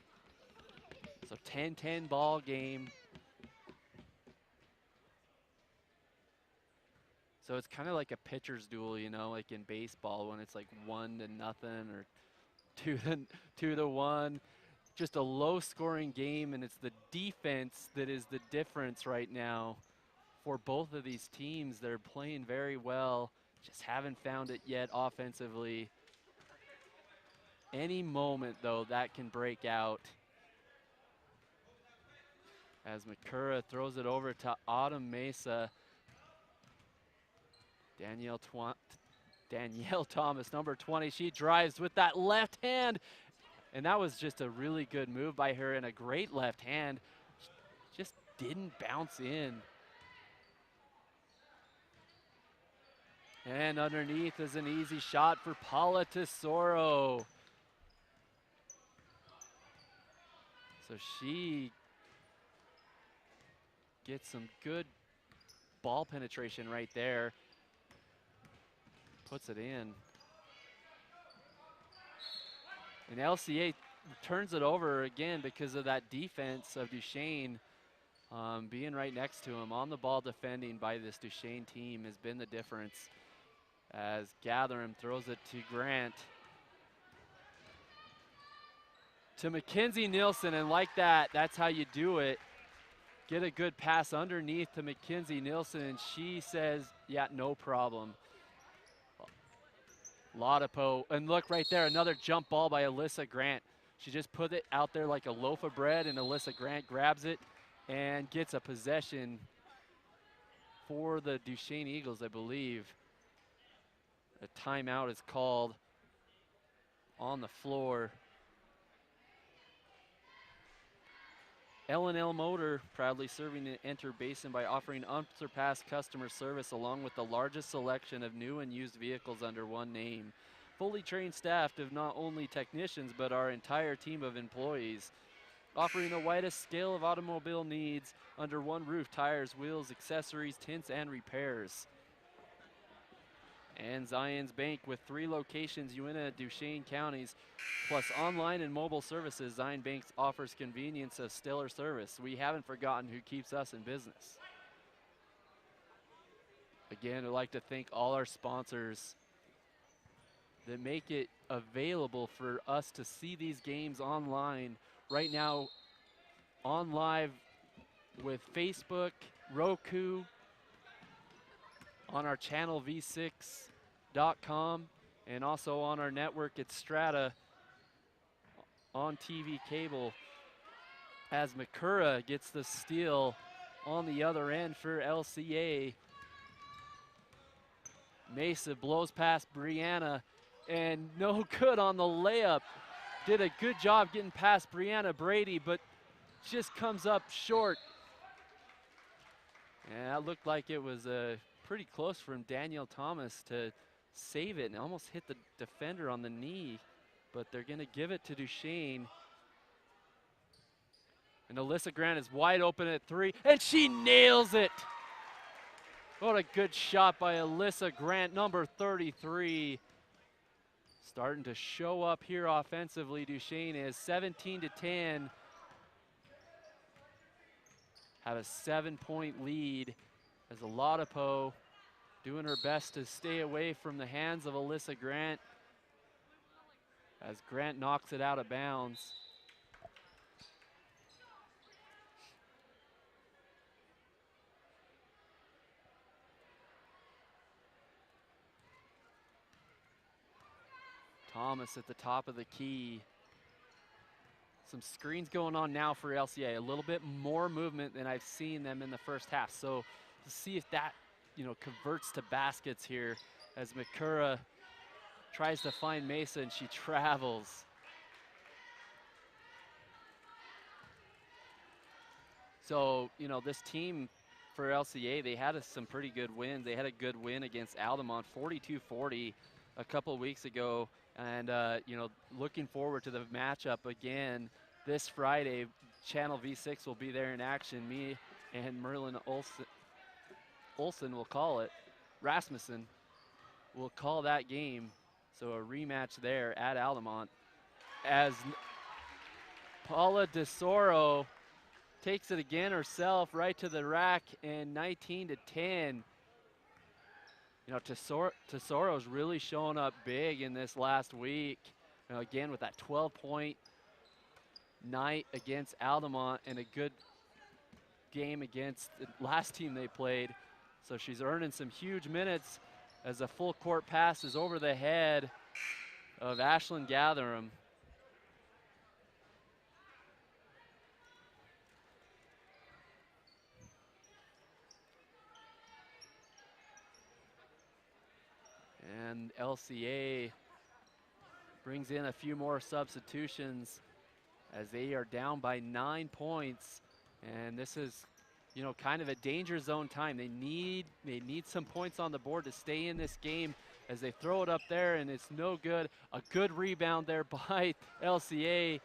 So 10-10 ball game. So it's kind of like a pitcher's duel, you know, like in baseball when it's like 1-0 or 2-1. Just a low scoring game, and it's the defense that is the difference right now for both of these teams. They're playing very well, just haven't found it yet offensively. Any moment, though, that can break out. As Makura throws it over to Autumn Mesa. Danielle Thomas, number 20, she drives with that left hand. And that was just a really good move by her, and a great left hand. Just didn't bounce in. And underneath is an easy shot for Paula Tesoro. So she gets some good ball penetration right there. Puts it in. And LCA turns it over again because of that defense of Duchesne being right next to him. On the ball defending by this Duchesne team has been the difference, as Gathering throws it to Grant. To Mackenzie Nielsen, and like that, that's how you do it. Get a good pass underneath to Mackenzie Nielsen, and she says, yeah, no problem. Ladapo, and look right there, another jump ball by Alyssa Grant. She just put it out there like a loaf of bread, and Alyssa Grant grabs it and gets a possession for the Duchesne Eagles, I believe. A timeout is called on the floor. L&L Motor, proudly serving the Enter Basin by offering unsurpassed customer service along with the largest selection of new and used vehicles under one name. Fully trained staff of not only technicians, but our entire team of employees. Offering the widest scale of automobile needs under one roof: tires, wheels, accessories, tints, and repairs. And Zions Bank, with 3 locations, Uintah, Duchesne counties, plus online and mobile services. Zion Bank offers convenience of stellar service. We haven't forgotten who keeps us in business. Again, I'd like to thank all our sponsors that make it available for us to see these games online. Right now, on live with Facebook, Roku, on our channel v6.com, and also on our network at Strata. on TV cable as Makura gets the steal on the other end for LCA. Mesa blows past Brianna, and no good on the layup. Did a good job getting past Brianna Brady, but just comes up short. And that looked like it was pretty close from Danielle Thomas to save it and almost hit the defender on the knee. But they're going to give it to Duchesne. And Alyssa Grant is wide open at 3, and she nails it. What a good shot by Alyssa Grant, number 33. Starting to show up here offensively. Duchesne is 17-10. Have a 7-point lead as Oladipo doing her best to stay away from the hands of Alyssa Grant as Grant knocks it out of bounds. Thomas at the top of the key. Some screens going on now for LCA. A little bit more movement than I've seen them in the first half. So to see if that, converts to baskets here as Makura tries to find Mesa and she travels. So, this team for LCA, they had some pretty good wins. They had a good win against Altamont, 42-40 a couple weeks ago. And, looking forward to the matchup again this Friday. Channel V6 will be there in action. Me and Merlin Olsen will call it. Rasmussen will call that game. So a rematch there at Altamont as Paula DeSoro takes it again herself right to the rack, and 19-10. Tesoro's really showing up big in this last week. Again, with that 12-point night against Altamont and a good game against the last team they played. So she's earning some huge minutes as a full court pass is over the head of Ashlyn Gatherum. And LCA brings in a few more substitutions as they are down by 9 points. And this is, kind of a danger zone time. They need some points on the board to stay in this game as they throw it up there, and it's no good. A good rebound there by LCA,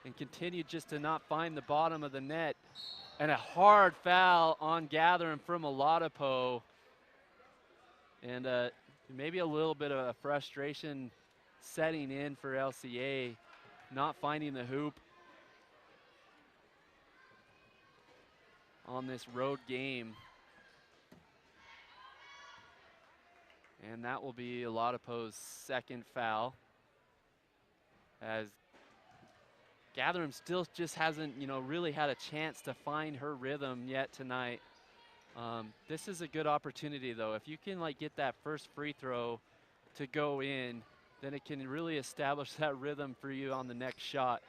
and continue just to not find the bottom of the net. And a hard foul on Gatherum from Oladipo. And maybe a little bit of a frustration setting in for LCA, not finding the hoop on this road game. And that will be Oladipo's second foul, as Gatherum still just hasn't, really had a chance to find her rhythm yet tonight. This is a good opportunity, though. If you can get that first free throw to go in, then it can really establish that rhythm for you on the next shot.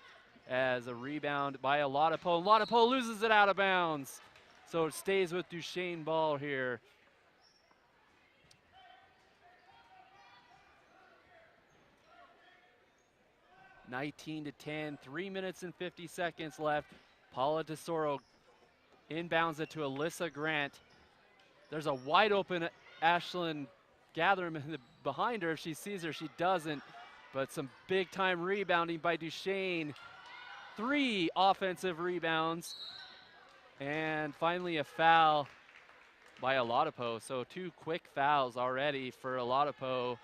As a rebound by Oladipo. Oladipo loses it out of bounds. So it stays with Duchesne ball here. (19-10), 3 minutes and 50 seconds left. Paula DeSoro inbounds it to Alyssa Grant. There's a wide open Ashlyn Gatherum behind her. If she sees her, she doesn't. But some big time rebounding by Duchesne. 3 offensive rebounds. And finally a foul by Oladipo. So 2 quick fouls already for Oladipo.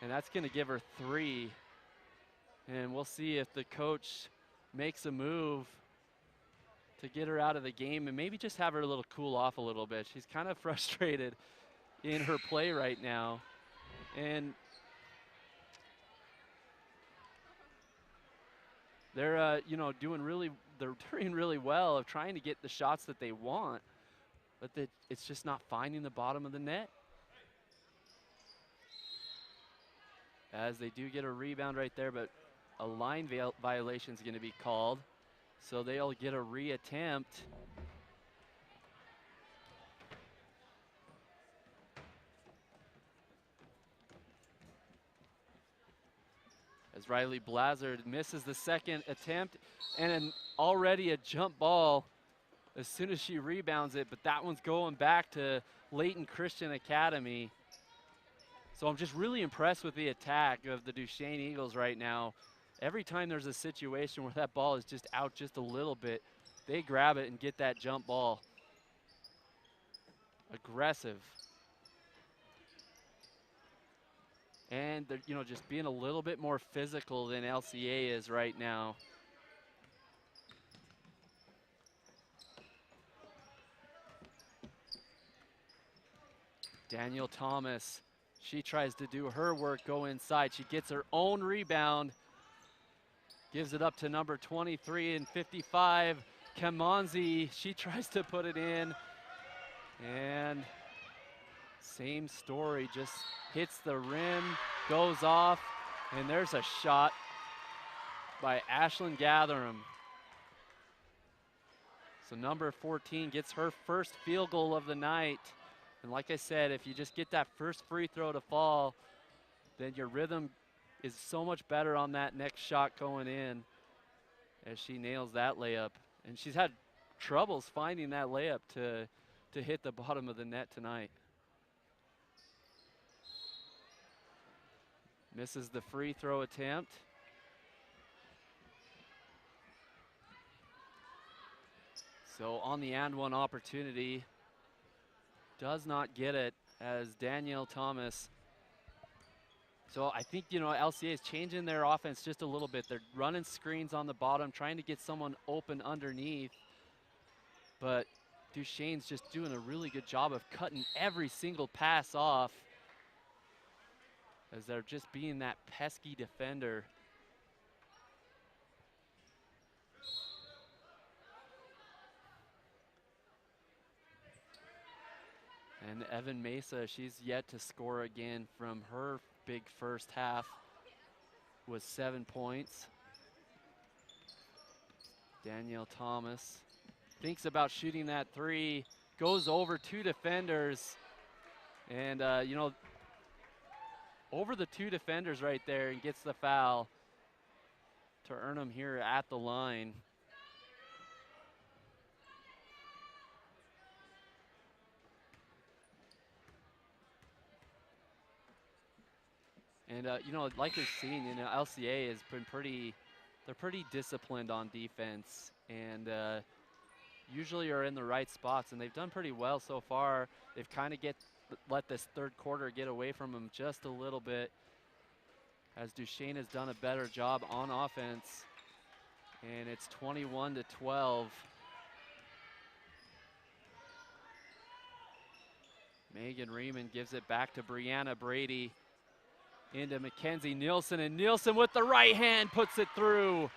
And that's going to give her 3. And we'll see if the coach makes a move to get her out of the game and maybe just have her cool off a little bit. She's kind of frustrated in her play right now. And they're doing really well of trying to get the shots that they want, but it's just not finding the bottom of the net. As they do get a rebound right there, but a line violation is going to be called. So they'll get a reattempt. As Riley Blazard misses the second attempt, and already a jump ball as soon as she rebounds it, but that one's going back to Layton Christian Academy. So I'm just really impressed with the attack of the Duchesne Eagles right now. Every time there's a situation where that ball is just out just a little bit, they grab it and get that jump ball. Aggressive. And they're, you know, just being a little bit more physical than LCA is right now. Danielle Thomas, she tries to do her work, go inside. She gets her own rebound, gives it up to number 23 and 55, Kamanzi. She tries to put it in, and same story, just hits the rim, goes off, and there's a shot by Ashlyn Gatherum. So number 14 gets her first field goal of the night. And like I said, if you just get that first free throw to fall, then your rhythm is so much better on that next shot going in as she nails that layup. And she's had troubles finding that layup to hit the bottom of the net tonight. Misses the free throw attempt. So on the and one opportunity, does not get it as Danielle Thomas. So I think, you know, LCA is changing their offense just a little bit. They're running screens on the bottom, trying to get someone open underneath. But Duchesne's just doing a really good job of cutting every single pass off as they're just being that pesky defender. And Evan Mesa, she's yet to score again from her big first half with 7 points. Danielle Thomas thinks about shooting that three, goes over two defenders, and you know, over the two defenders right there, and gets the foul to earn them here at the line. And, you know, like we've seen, you know, LCA has been they're pretty disciplined on defense, and usually are in the right spots, and they've done pretty well so far. They've kind of let this third quarter get away from them just a little bit, as Duchesne has done a better job on offense, and it's 21-12. Megan Riemann gives it back to Brianna Brady. Into Mackenzie Nielsen, and Nielsen with the right hand puts it through.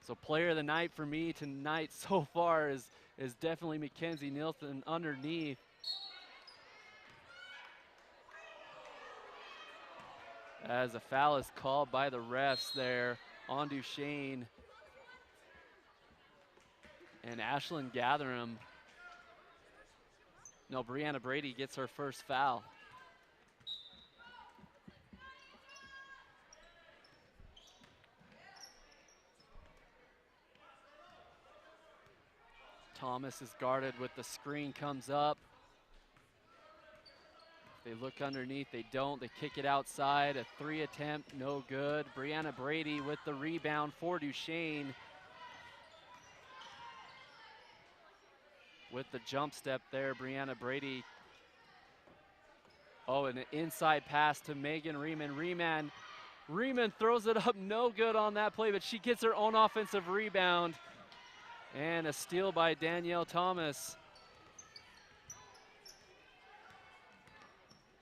So player of the night for me tonight so far is definitely Mackenzie Nielsen underneath. As a foul is called by the refs there on Duchesne. And Ashlyn Gatherum, no, Brianna Brady gets her first foul. Thomas is guarded with the screen, comes up. They look underneath, they don't, they kick it outside. A three attempt, no good. Brianna Brady with the rebound for Duchesne. With the jump step there, Brianna Brady. Oh, and an inside pass to Megan Riemann. Riemann throws it up, no good on that play, but she gets her own offensive rebound. And a steal by Danielle Thomas.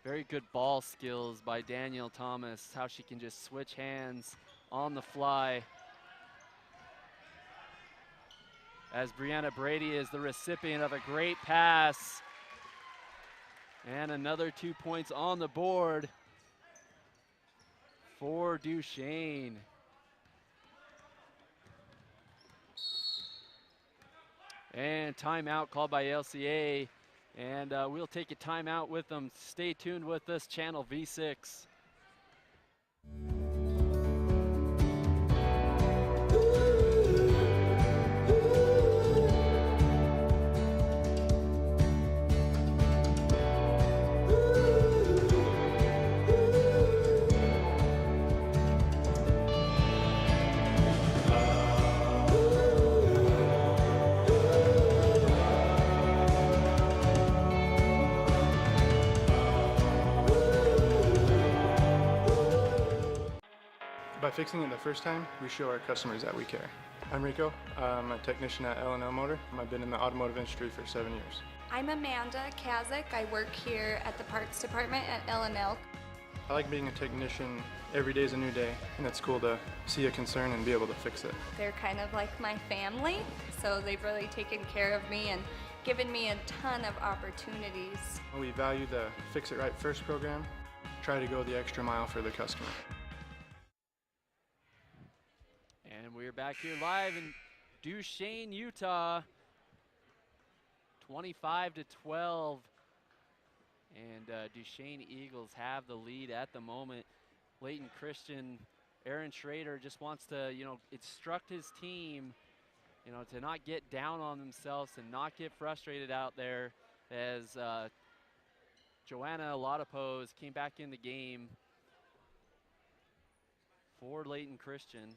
Very good ball skills by Danielle Thomas, how she can just switch hands on the fly. As Brianna Brady is the recipient of a great pass. And another 2 points on the board. for Duchesne. And timeout called by LCA. And we'll take a timeout with them. Stay tuned with us, Channel V6. By fixing it the first time, we show our customers that we care. I'm Rico. I'm a technician at L&L Motor. I've been in the automotive industry for 7 years. I'm Amanda Kazik. I work here at the parts department at L&L. I like being a technician. Every day is a new day, and it's cool to see a concern and be able to fix it. They're kind of like my family, so they've really taken care of me and given me a ton of opportunities. We value the Fix It Right First program. Try to go the extra mile for the customer. And we're back here live in Duchesne, Utah. 25-12. And Duchesne Eagles have the lead at the moment. Layton Christian, Aaron Schrader just wants to, instruct his team, to not get down on themselves and not get frustrated out there as Joanna Latapose came back in the game for Layton Christian.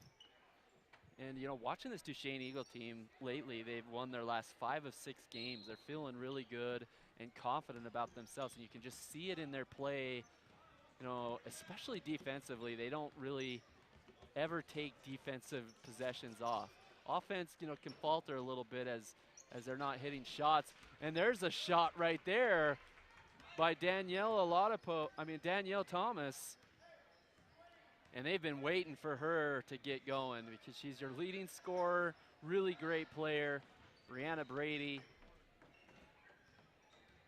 And, watching this Duchesne Eagle team lately, they've won their last 5 of 6 games. They're feeling really good and confident about themselves, and you can just see it in their play, especially defensively. They don't really ever take defensive possessions off. Offense, can falter a little bit as they're not hitting shots. And there's a shot right there by Danielle Thomas. And they've been waiting for her to get going because she's your leading scorer, really great player. Brianna Brady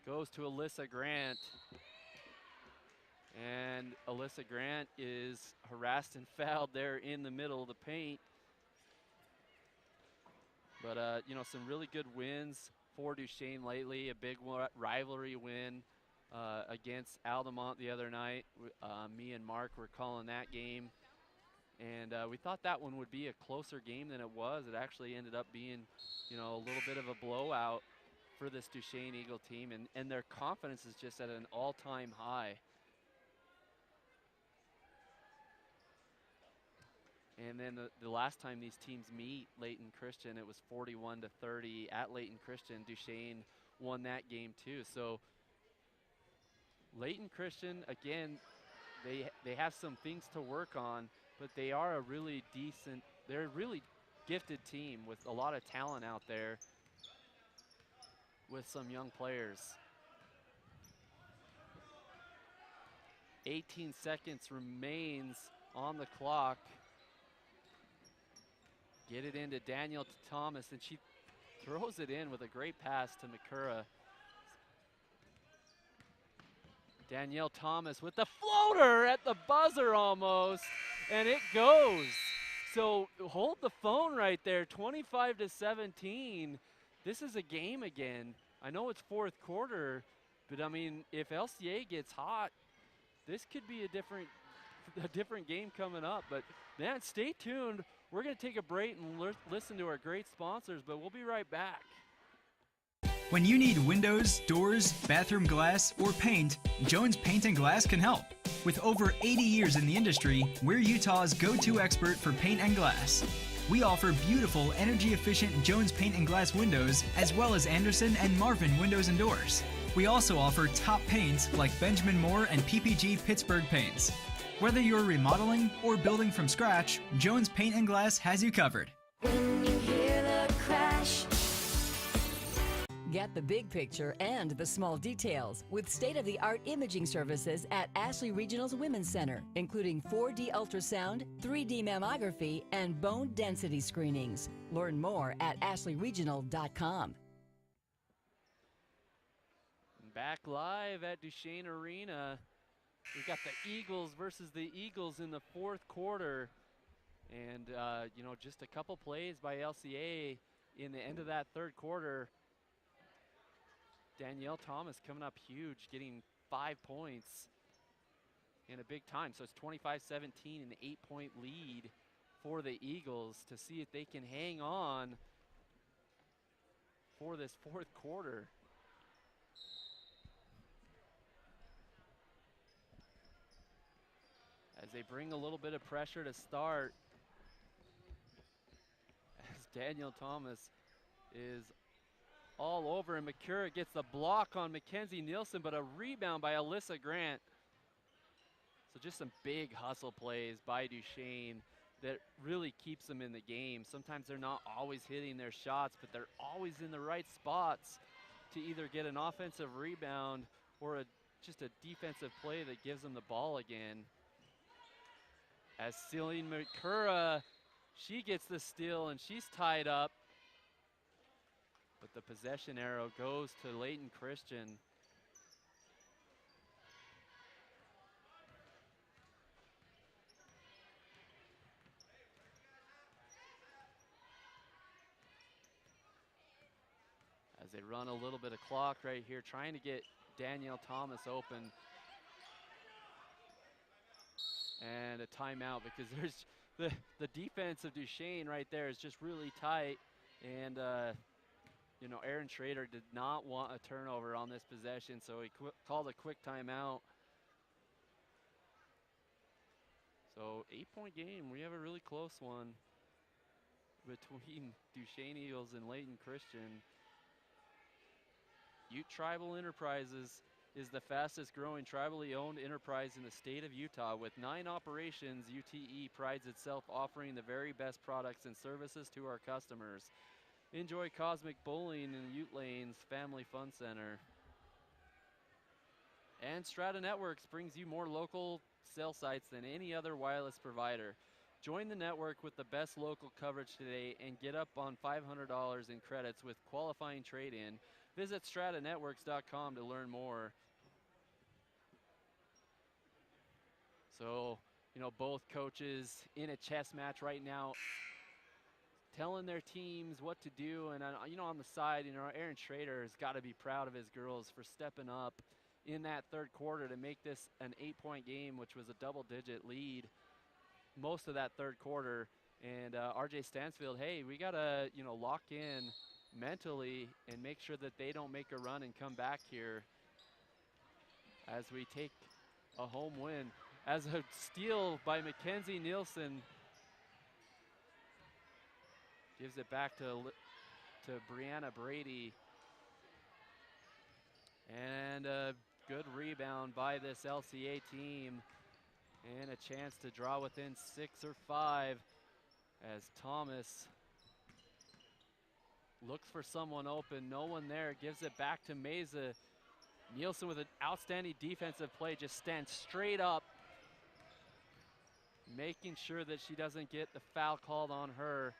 goes to Alyssa Grant. And Alyssa Grant is harassed and fouled there in the middle of the paint. But, some really good wins for Duchesne lately. A big rivalry win against Altamont the other night. Me and Mark were calling that game. And we thought that one would be a closer game than it was. It actually ended up being, a little bit of a blowout for this Duchesne Eagle team. And their confidence is just at an all-time high. And then the last time these teams meet, Layton Christian, it was 41-30 at Layton Christian. Duchesne won that game too. So Layton Christian, again, they have some things to work on, but they are a really they're a really gifted team with a lot of talent out there with some young players. 18 seconds remains on the clock. Get it into Danielle Thomas, and she throws it in with a great pass to Mikura. Danielle Thomas with the floater at the buzzer almost, and it goes. So hold the phone right there, 25-17. This is a game again. I know it's fourth quarter, but I mean, if LCA gets hot, this could be a different game coming up. But man, stay tuned. We're going to take a break and listen to our great sponsors, but we'll be right back. When you need windows, doors, bathroom glass, or paint, Jones Paint and Glass can help. With over 80 years in the industry, we're Utah's go-to expert for paint and glass. We offer beautiful, energy-efficient Jones Paint and Glass windows, as well as Anderson and Marvin windows and doors. We also offer top paints like Benjamin Moore and PPG Pittsburgh paints. Whether you're remodeling or building from scratch, Jones Paint and Glass has you covered. When you hear the crash, Get the big picture and the small details with state-of-the-art imaging services at Ashley Regional's Women's Center, including 4D ultrasound, 3D mammography, and bone density screenings. Learn more at ashleyregional.com. Back live at Duchesne Arena. we've got the Eagles versus the Eagles in the fourth quarter. And, you know, just a couple plays by LCA in the end of that third quarter. Danielle Thomas coming up huge, getting 5 points in a big time. So it's 25-17, an 8-point lead for the Eagles to see if they can hang on for this fourth quarter. As they bring a little bit of pressure to start, as Danielle Thomas is all over, and McCura gets the block on Mackenzie Nielsen, but a rebound by Alyssa Grant. So just some big hustle plays by Duchesne that really keeps them in the game. Sometimes they're not always hitting their shots, but they're always in the right spots to either get an offensive rebound or just a defensive play that gives them the ball again. As Celine McCura, she gets the steal and she's tied up. But the possession arrow goes to Layton Christian. As they run a little bit of clock right here, trying to get Danielle Thomas open. And a timeout because there's the defense of Duchesne right there is just really tight. And, you know, Aaron Schrader did not want a turnover on this possession, so he called a quick timeout. So 8-point game. We have a really close one between Duchesne Eagles and Layton Christian. Ute Tribal Enterprises is the fastest growing tribally owned enterprise in the state of Utah. With 9 operations, UTE prides itself offering the very best products and services to our customers. Enjoy cosmic bowling in Ute Lane's Family Fun Center. And Strata Networks brings you more local cell sites than any other wireless provider. Join the network with the best local coverage today and get up on $500 in credits with qualifying trade-in. Visit stratanetworks.com to learn more. So, you know, both coaches in a chess match right now, telling their teams what to do. And, you know, on the side, you know, Aaron Schrader has got to be proud of his girls for stepping up in that third quarter to make this an 8-point game, which was a double-digit lead most of that third quarter. And RJ Stansfield, hey, we got to, you know, lock in mentally and make sure that they don't make a run and come back here as we take a home win. As a steal by Mackenzie Nielsen gives it back to Brianna Brady. And a good rebound by this LCA team. And a chance to draw within 6 or 5 as Thomas looks for someone open. No one there. Gives it back to Meza. Nielsen with an outstanding defensive play. Just stands straight up, making sure that she doesn't get the foul called on her.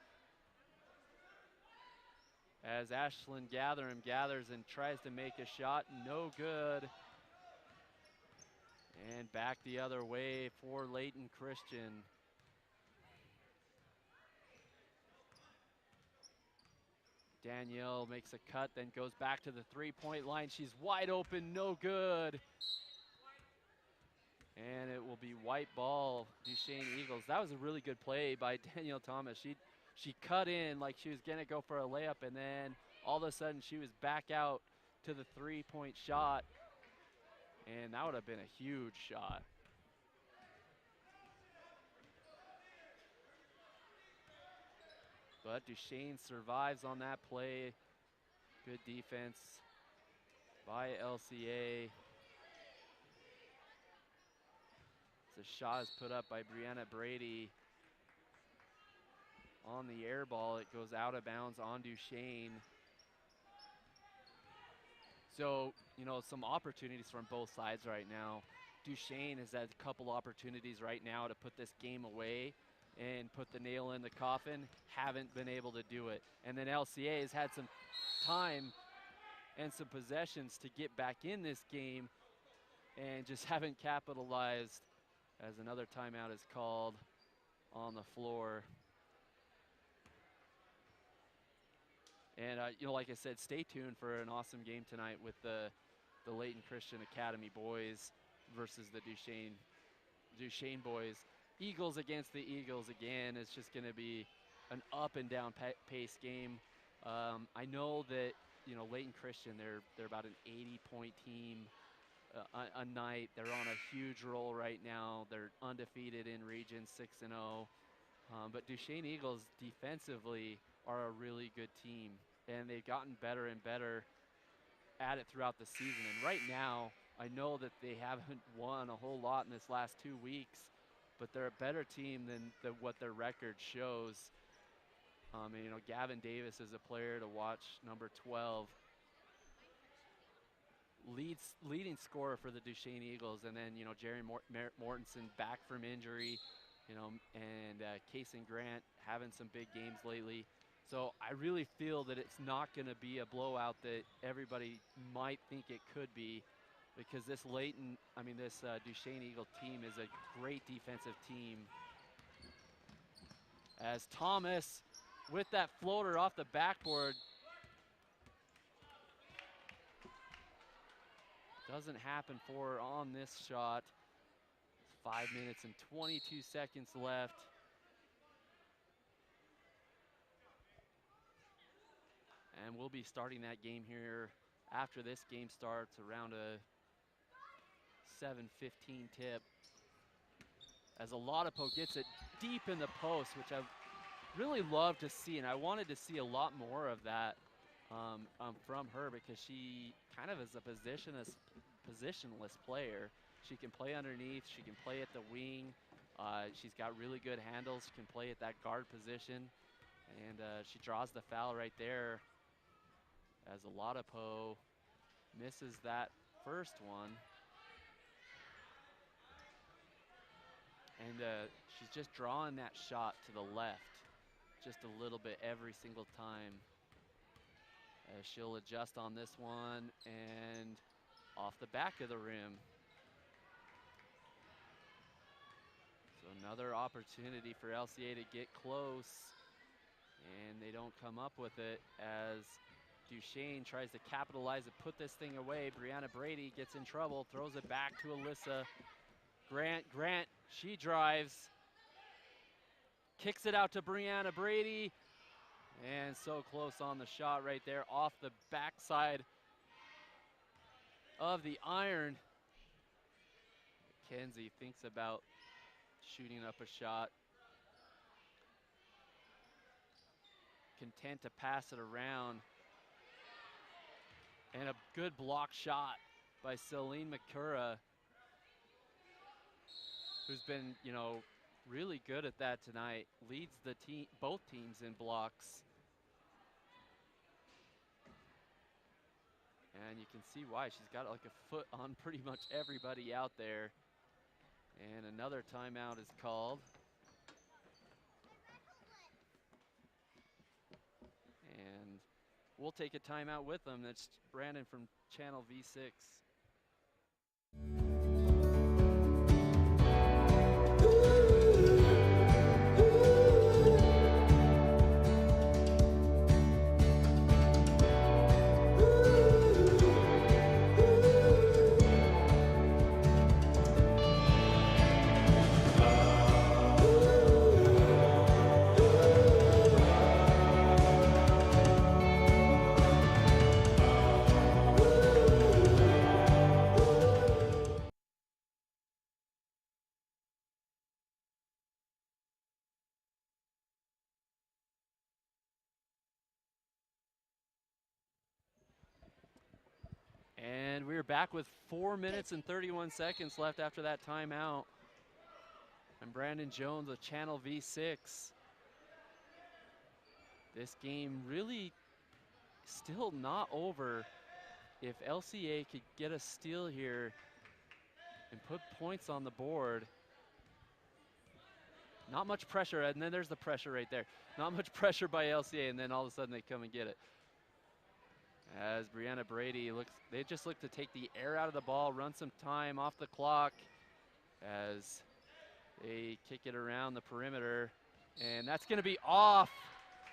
As Ashlyn Gatherum gathers and tries to make a shot. No good. And back the other way for Layton Christian. Danielle makes a cut, then goes back to the three-point line. She's wide open, no good. And it will be white ball, Duchesne Eagles. That was a really good play by Danielle Thomas. She cut in like she was gonna go for a layup, and then all of a sudden she was back out to the three-point shot. And that would have been a huge shot. But Duchesne survives on that play. Good defense by LCA. The shot is put up by Brianna Brady. On the air ball, it goes out of bounds on Duchesne. So, you know, some opportunities from both sides right now. Duchesne has had a couple opportunities right now to put this game away and put the nail in the coffin. Haven't been able to do it. And then LCA has had some time and some possessions to get back in this game and just haven't capitalized as another timeout is called on the floor. And, you know, like I said, stay tuned for an awesome game tonight with the Layton Christian Academy boys versus the Duchesne boys. Eagles against the Eagles again. It's just going to be an up and down pace game. I know that, you know, Layton Christian, they're about an 80-point team a night. They're on a huge roll right now. They're undefeated in region, 6-0. But Duchesne Eagles defensively are a really good team, and they've gotten better and better at it throughout the season. And right now, I know that they haven't won a whole lot in this last 2 weeks, but they're a better team than what their record shows. And, you know, Gavin Davis is a player to watch, number 12. Leading scorer for the Duchesne Eagles, and then, you know, Jerry Mortensen back from injury, you know, and Kason Grant having some big games lately. So I really feel that it's not going to be a blowout that everybody might think it could be, because this Duchesne Eagle team is a great defensive team. As Thomas with that floater off the backboard, doesn't happen for her on this shot. 5 minutes and 22 seconds left. And we'll be starting that game here after this game starts around a 7:15 tip. As Oladipo gets it deep in the post, which I really love to see, and I wanted to see a lot more of that from her, because she kind of is a positionless player. She can play underneath, she can play at the wing. She's got really good handles, can play at that guard position, and she draws the foul right there as Oladipo misses that first one. And she's just drawing that shot to the left just a little bit every single time. As she'll adjust on this one and off the back of the rim. So another opportunity for LCA to get close, and they don't come up with it as Duchesne tries to capitalize and put this thing away. Brianna Brady gets in trouble, throws it back to Alyssa. Grant, she drives, kicks it out to Brianna Brady, and so close on the shot right there off the backside of the iron. Mackenzie thinks about shooting up a shot. Content to pass it around. And a good block shot by Celine McCura, who's been, you know, really good at that tonight. Leads the team, both teams in blocks. And you can see why. She's got like a foot on pretty much everybody out there. And another timeout is called. And we'll take a timeout with them. That's Brandon from Channel V6. And we're back with 4 minutes and 31 seconds left after that timeout. And Brandon Jones of Channel V6. This game really still not over. If LCA could get a steal here and put points on the board. Not much pressure, and then there's the pressure right there. Not much pressure by LCA, and then all of a sudden they come and get it. As Brianna Brady they just look to take the air out of the ball, run some time off the clock as they kick it around the perimeter. And that's going to be off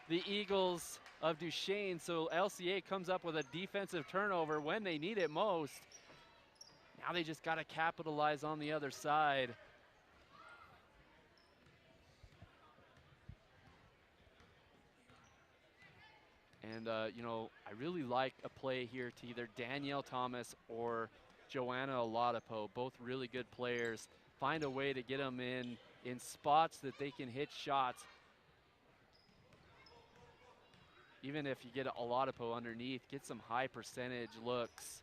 the Eagles of Duchesne. So LCA comes up with a defensive turnover when they need it most. Now they just got to capitalize on the other side. And, you know, I really like a play here to either Danielle Thomas or Joanna Oladipo, both really good players. Find a way to get them in spots that they can hit shots. Even if you get Oladipo underneath, get some high percentage looks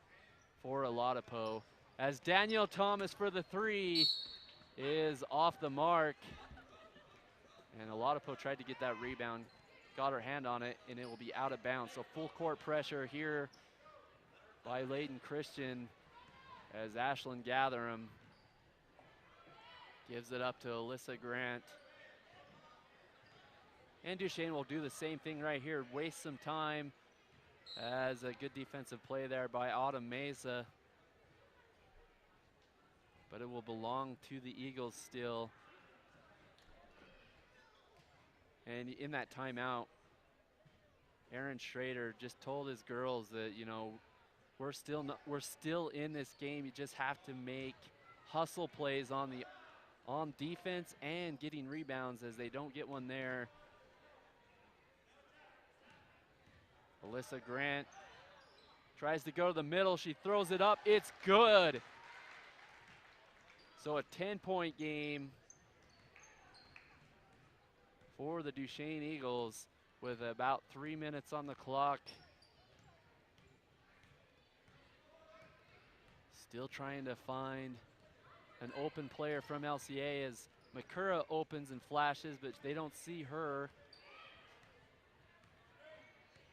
for Oladipo. As Danielle Thomas for the three is off the mark. And Oladipo tried to get that rebound, got her hand on it, and it will be out of bounds. So full court pressure here by Layton Christian as Ashlyn Gatherham gives it up to Alyssa Grant. And Duchesne will do the same thing right here, waste some time as a good defensive play there by Autumn Meza. But it will belong to the Eagles still. And in that timeout, Aaron Schrader just told his girls that, you know, we're still in this game. You just have to make hustle plays on defense and getting rebounds. As they don't get one there. Alyssa Grant tries to go to the middle. She throws it up. It's good. So a 10-point game for the Duchesne Eagles with about 3 minutes on the clock. Still trying to find an open player from LCA as Makura opens and flashes, but they don't see her.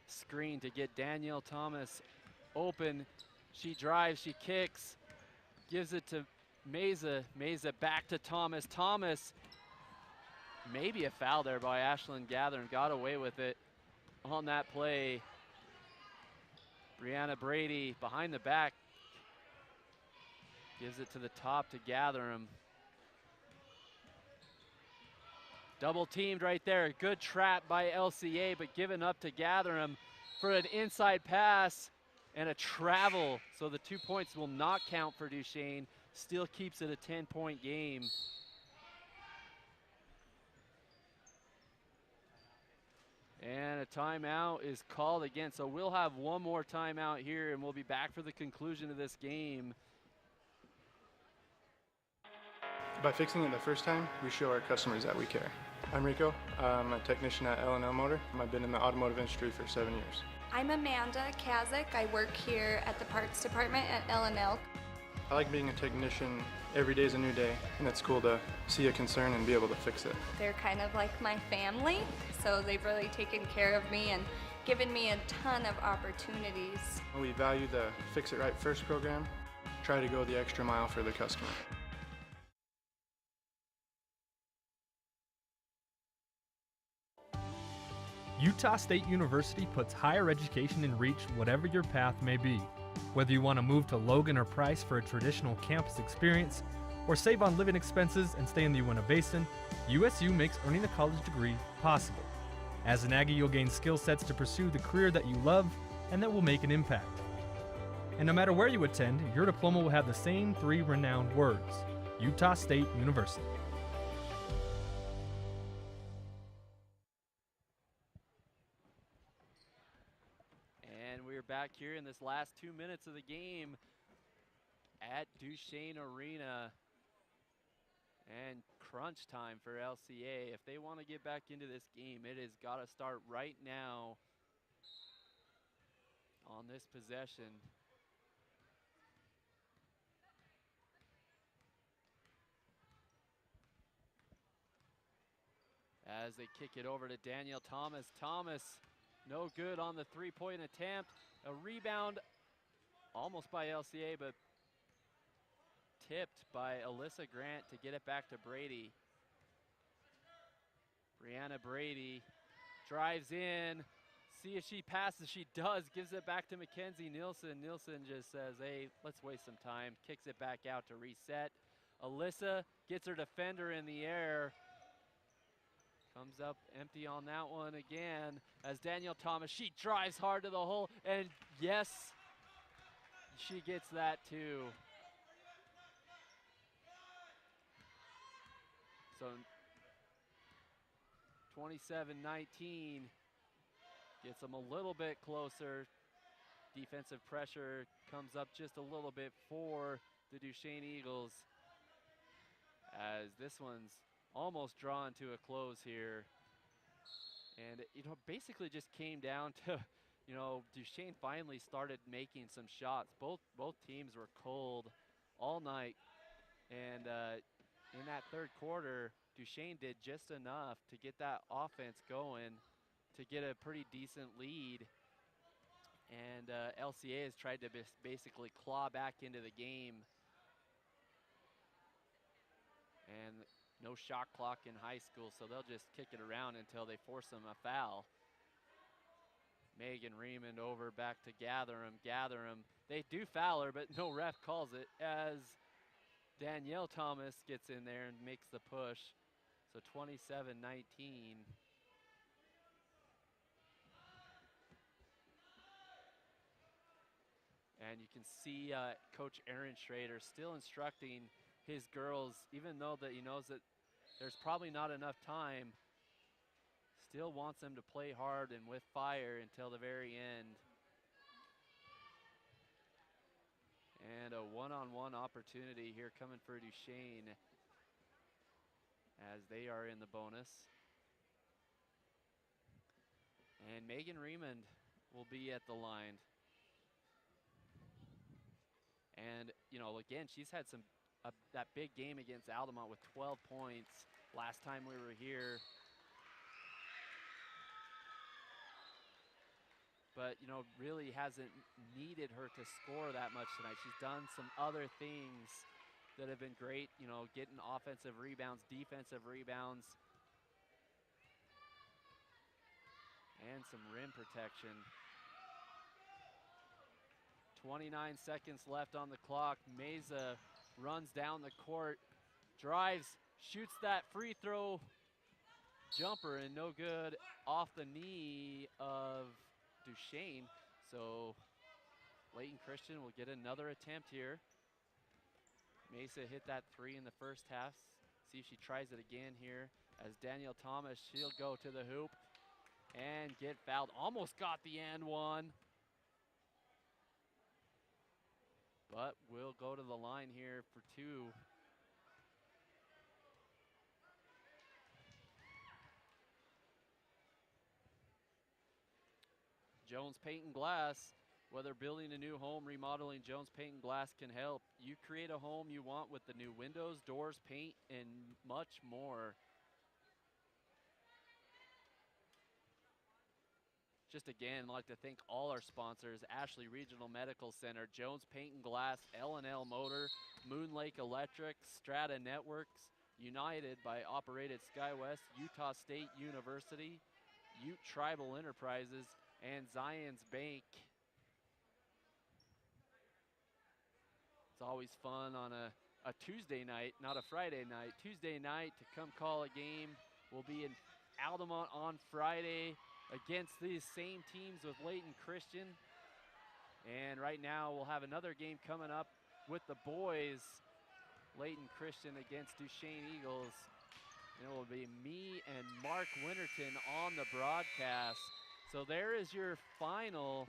Screen to get Danielle Thomas open. She drives, she kicks, gives it to Meza. Meza back to Thomas. Thomas, maybe a foul there by Ashlyn Gatherham, got away with it on that play. Brianna Brady behind the back, gives it to the top to Gatherham. Double teamed right there. Good trap by LCA, but given up to Gatherham for an inside pass and a travel. So the 2 points will not count for Duchesne. Still keeps it a 10-point game. And a timeout is called again. So we'll have one more timeout here and we'll be back for the conclusion of this game. By fixing it the first time, we show our customers that we care. I'm Rico. I'm a technician at L&L Motor. I've been in the automotive industry for 7 years. I'm Amanda Kazik. I work here at the parts department at L&L. I like being a technician. Every day is a new day, and it's cool to see a concern and be able to fix it. They're kind of like my family, so they've really taken care of me and given me a ton of opportunities. We value the Fix It Right First program. Try to go the extra mile for the customer. Utah State University puts higher education in reach whatever your path may be. Whether you want to move to Logan or Price for a traditional campus experience, or save on living expenses and stay in the Uinta Basin, USU makes earning a college degree possible. As an Aggie, you'll gain skill sets to pursue the career that you love and that will make an impact. And no matter where you attend, your diploma will have the same 3 renowned words: Utah State University. Back here in this last 2 minutes of the game at Duchesne Arena, and crunch time for LCA. If they want to get back into this game, it has got to start right now on this possession. As they kick it over to Danielle Thomas. Thomas, no good on the 3-point attempt. A rebound almost by LCA, but tipped by Alyssa Grant to get it back to Brady. Brianna Brady drives in, See if she passes. She does. Gives it back to Mackenzie Nielsen. Nielsen just says, hey, let's waste some time. Kicks it back out to reset. Alyssa gets her defender in the air. Comes up empty on that one again as Danielle Thomas, she drives hard to the hole, and yes, she gets that too. So 27-19 gets them a little bit closer. Defensive pressure comes up just a little bit for the Duchesne Eagles as this one's almost drawn to a close here. And it, basically just came down to, Duchesne finally started making some shots. Both teams were cold all night. And in that third quarter, Duchesne did just enough to get that offense going to get a pretty decent lead. And LCA has tried to basically claw back into the game. And no shot clock in high school, so they'll just kick it around until they force them a foul. Megan Raymond over back to Gatherham. They do foul her, but no ref calls it as Danielle Thomas gets in there and makes the push. So 27-19. And you can see Coach Aaron Schrader still instructing his girls, even though that he knows that there's probably not enough time, still wants them to play hard and with fire until the very end. And a one-on-one opportunity here coming for Duchesne as they are in the bonus. And Megan Raymond will be at the line. And, again, she's had that big game against Altamont with 12 points last time we were here. But, really hasn't needed her to score that much tonight. She's done some other things that have been great, getting offensive rebounds, defensive rebounds, and some rim protection. 29 seconds left on the clock. Meza runs down the court, drives, shoots that free throw jumper, and no good off the knee of Duchesne. So Layton Christian will get another attempt here. Mesa hit that three in the first half. See if she tries it again here as Danielle Thomas, she'll go to the hoop and get fouled. Almost got the and one. But we'll go to the line here for two. Jones Paint and Glass, whether building a new home, remodeling, Jones Paint and Glass can help. You create a home you want with the new windows, doors, paint, and much more. Just again, I'd like to thank all our sponsors: Ashley Regional Medical Center, Jones Paint and Glass, L&L Motor, Moon Lake Electric, Strata Networks, United by Operated SkyWest, Utah State University, Ute Tribal Enterprises, and Zions Bank. It's always fun on a Tuesday night, not a Friday night. Tuesday night to come call a game. We'll be in Altamont on Friday against these same teams with Layton Christian. And right now we'll have another game coming up with the boys. Layton Christian against Duchesne Eagles. And it will be me and Mark Winterton on the broadcast. So there is your final,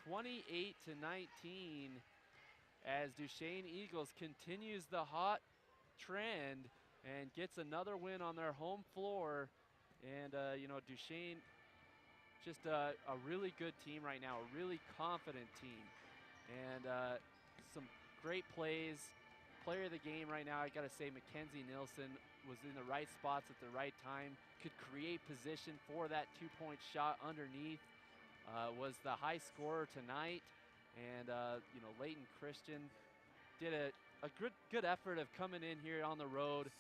28-19, as Duchesne Eagles continues the hot trend and gets another win on their home floor. And, Duchesne, just a really good team right now, a really confident team. And some great plays. Player of the game right now, I got to say, Mackenzie Nielsen was in the right spots at the right time, could create position for that two-point shot underneath, was the high scorer tonight. And, Layton Christian did a good effort of coming in here on the road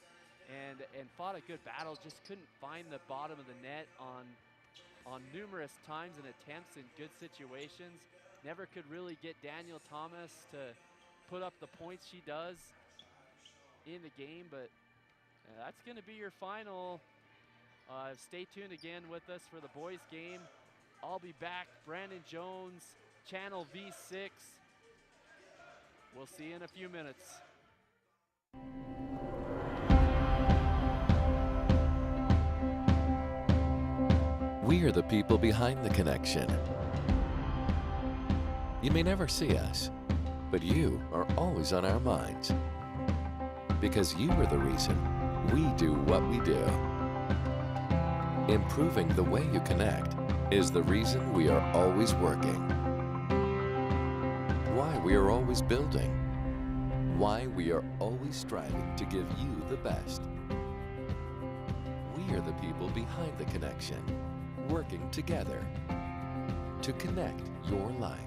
and fought a good battle, just couldn't find the bottom of the net on on numerous times and attempts in good situations. Never could really get Daniel Thomas to put up the points she does in the game, but that's going to be your final. Stay tuned again with us for the boys game. I'll be back. Brandon Jones, Channel V6. We'll see you in a few minutes. We are the people behind the connection. You may never see us, but you are always on our minds. Because you are the reason we do what we do. Improving the way you connect is the reason we are always working. Why we are always building. Why we are always striving to give you the best. We are the people behind the connection, working together to connect your life.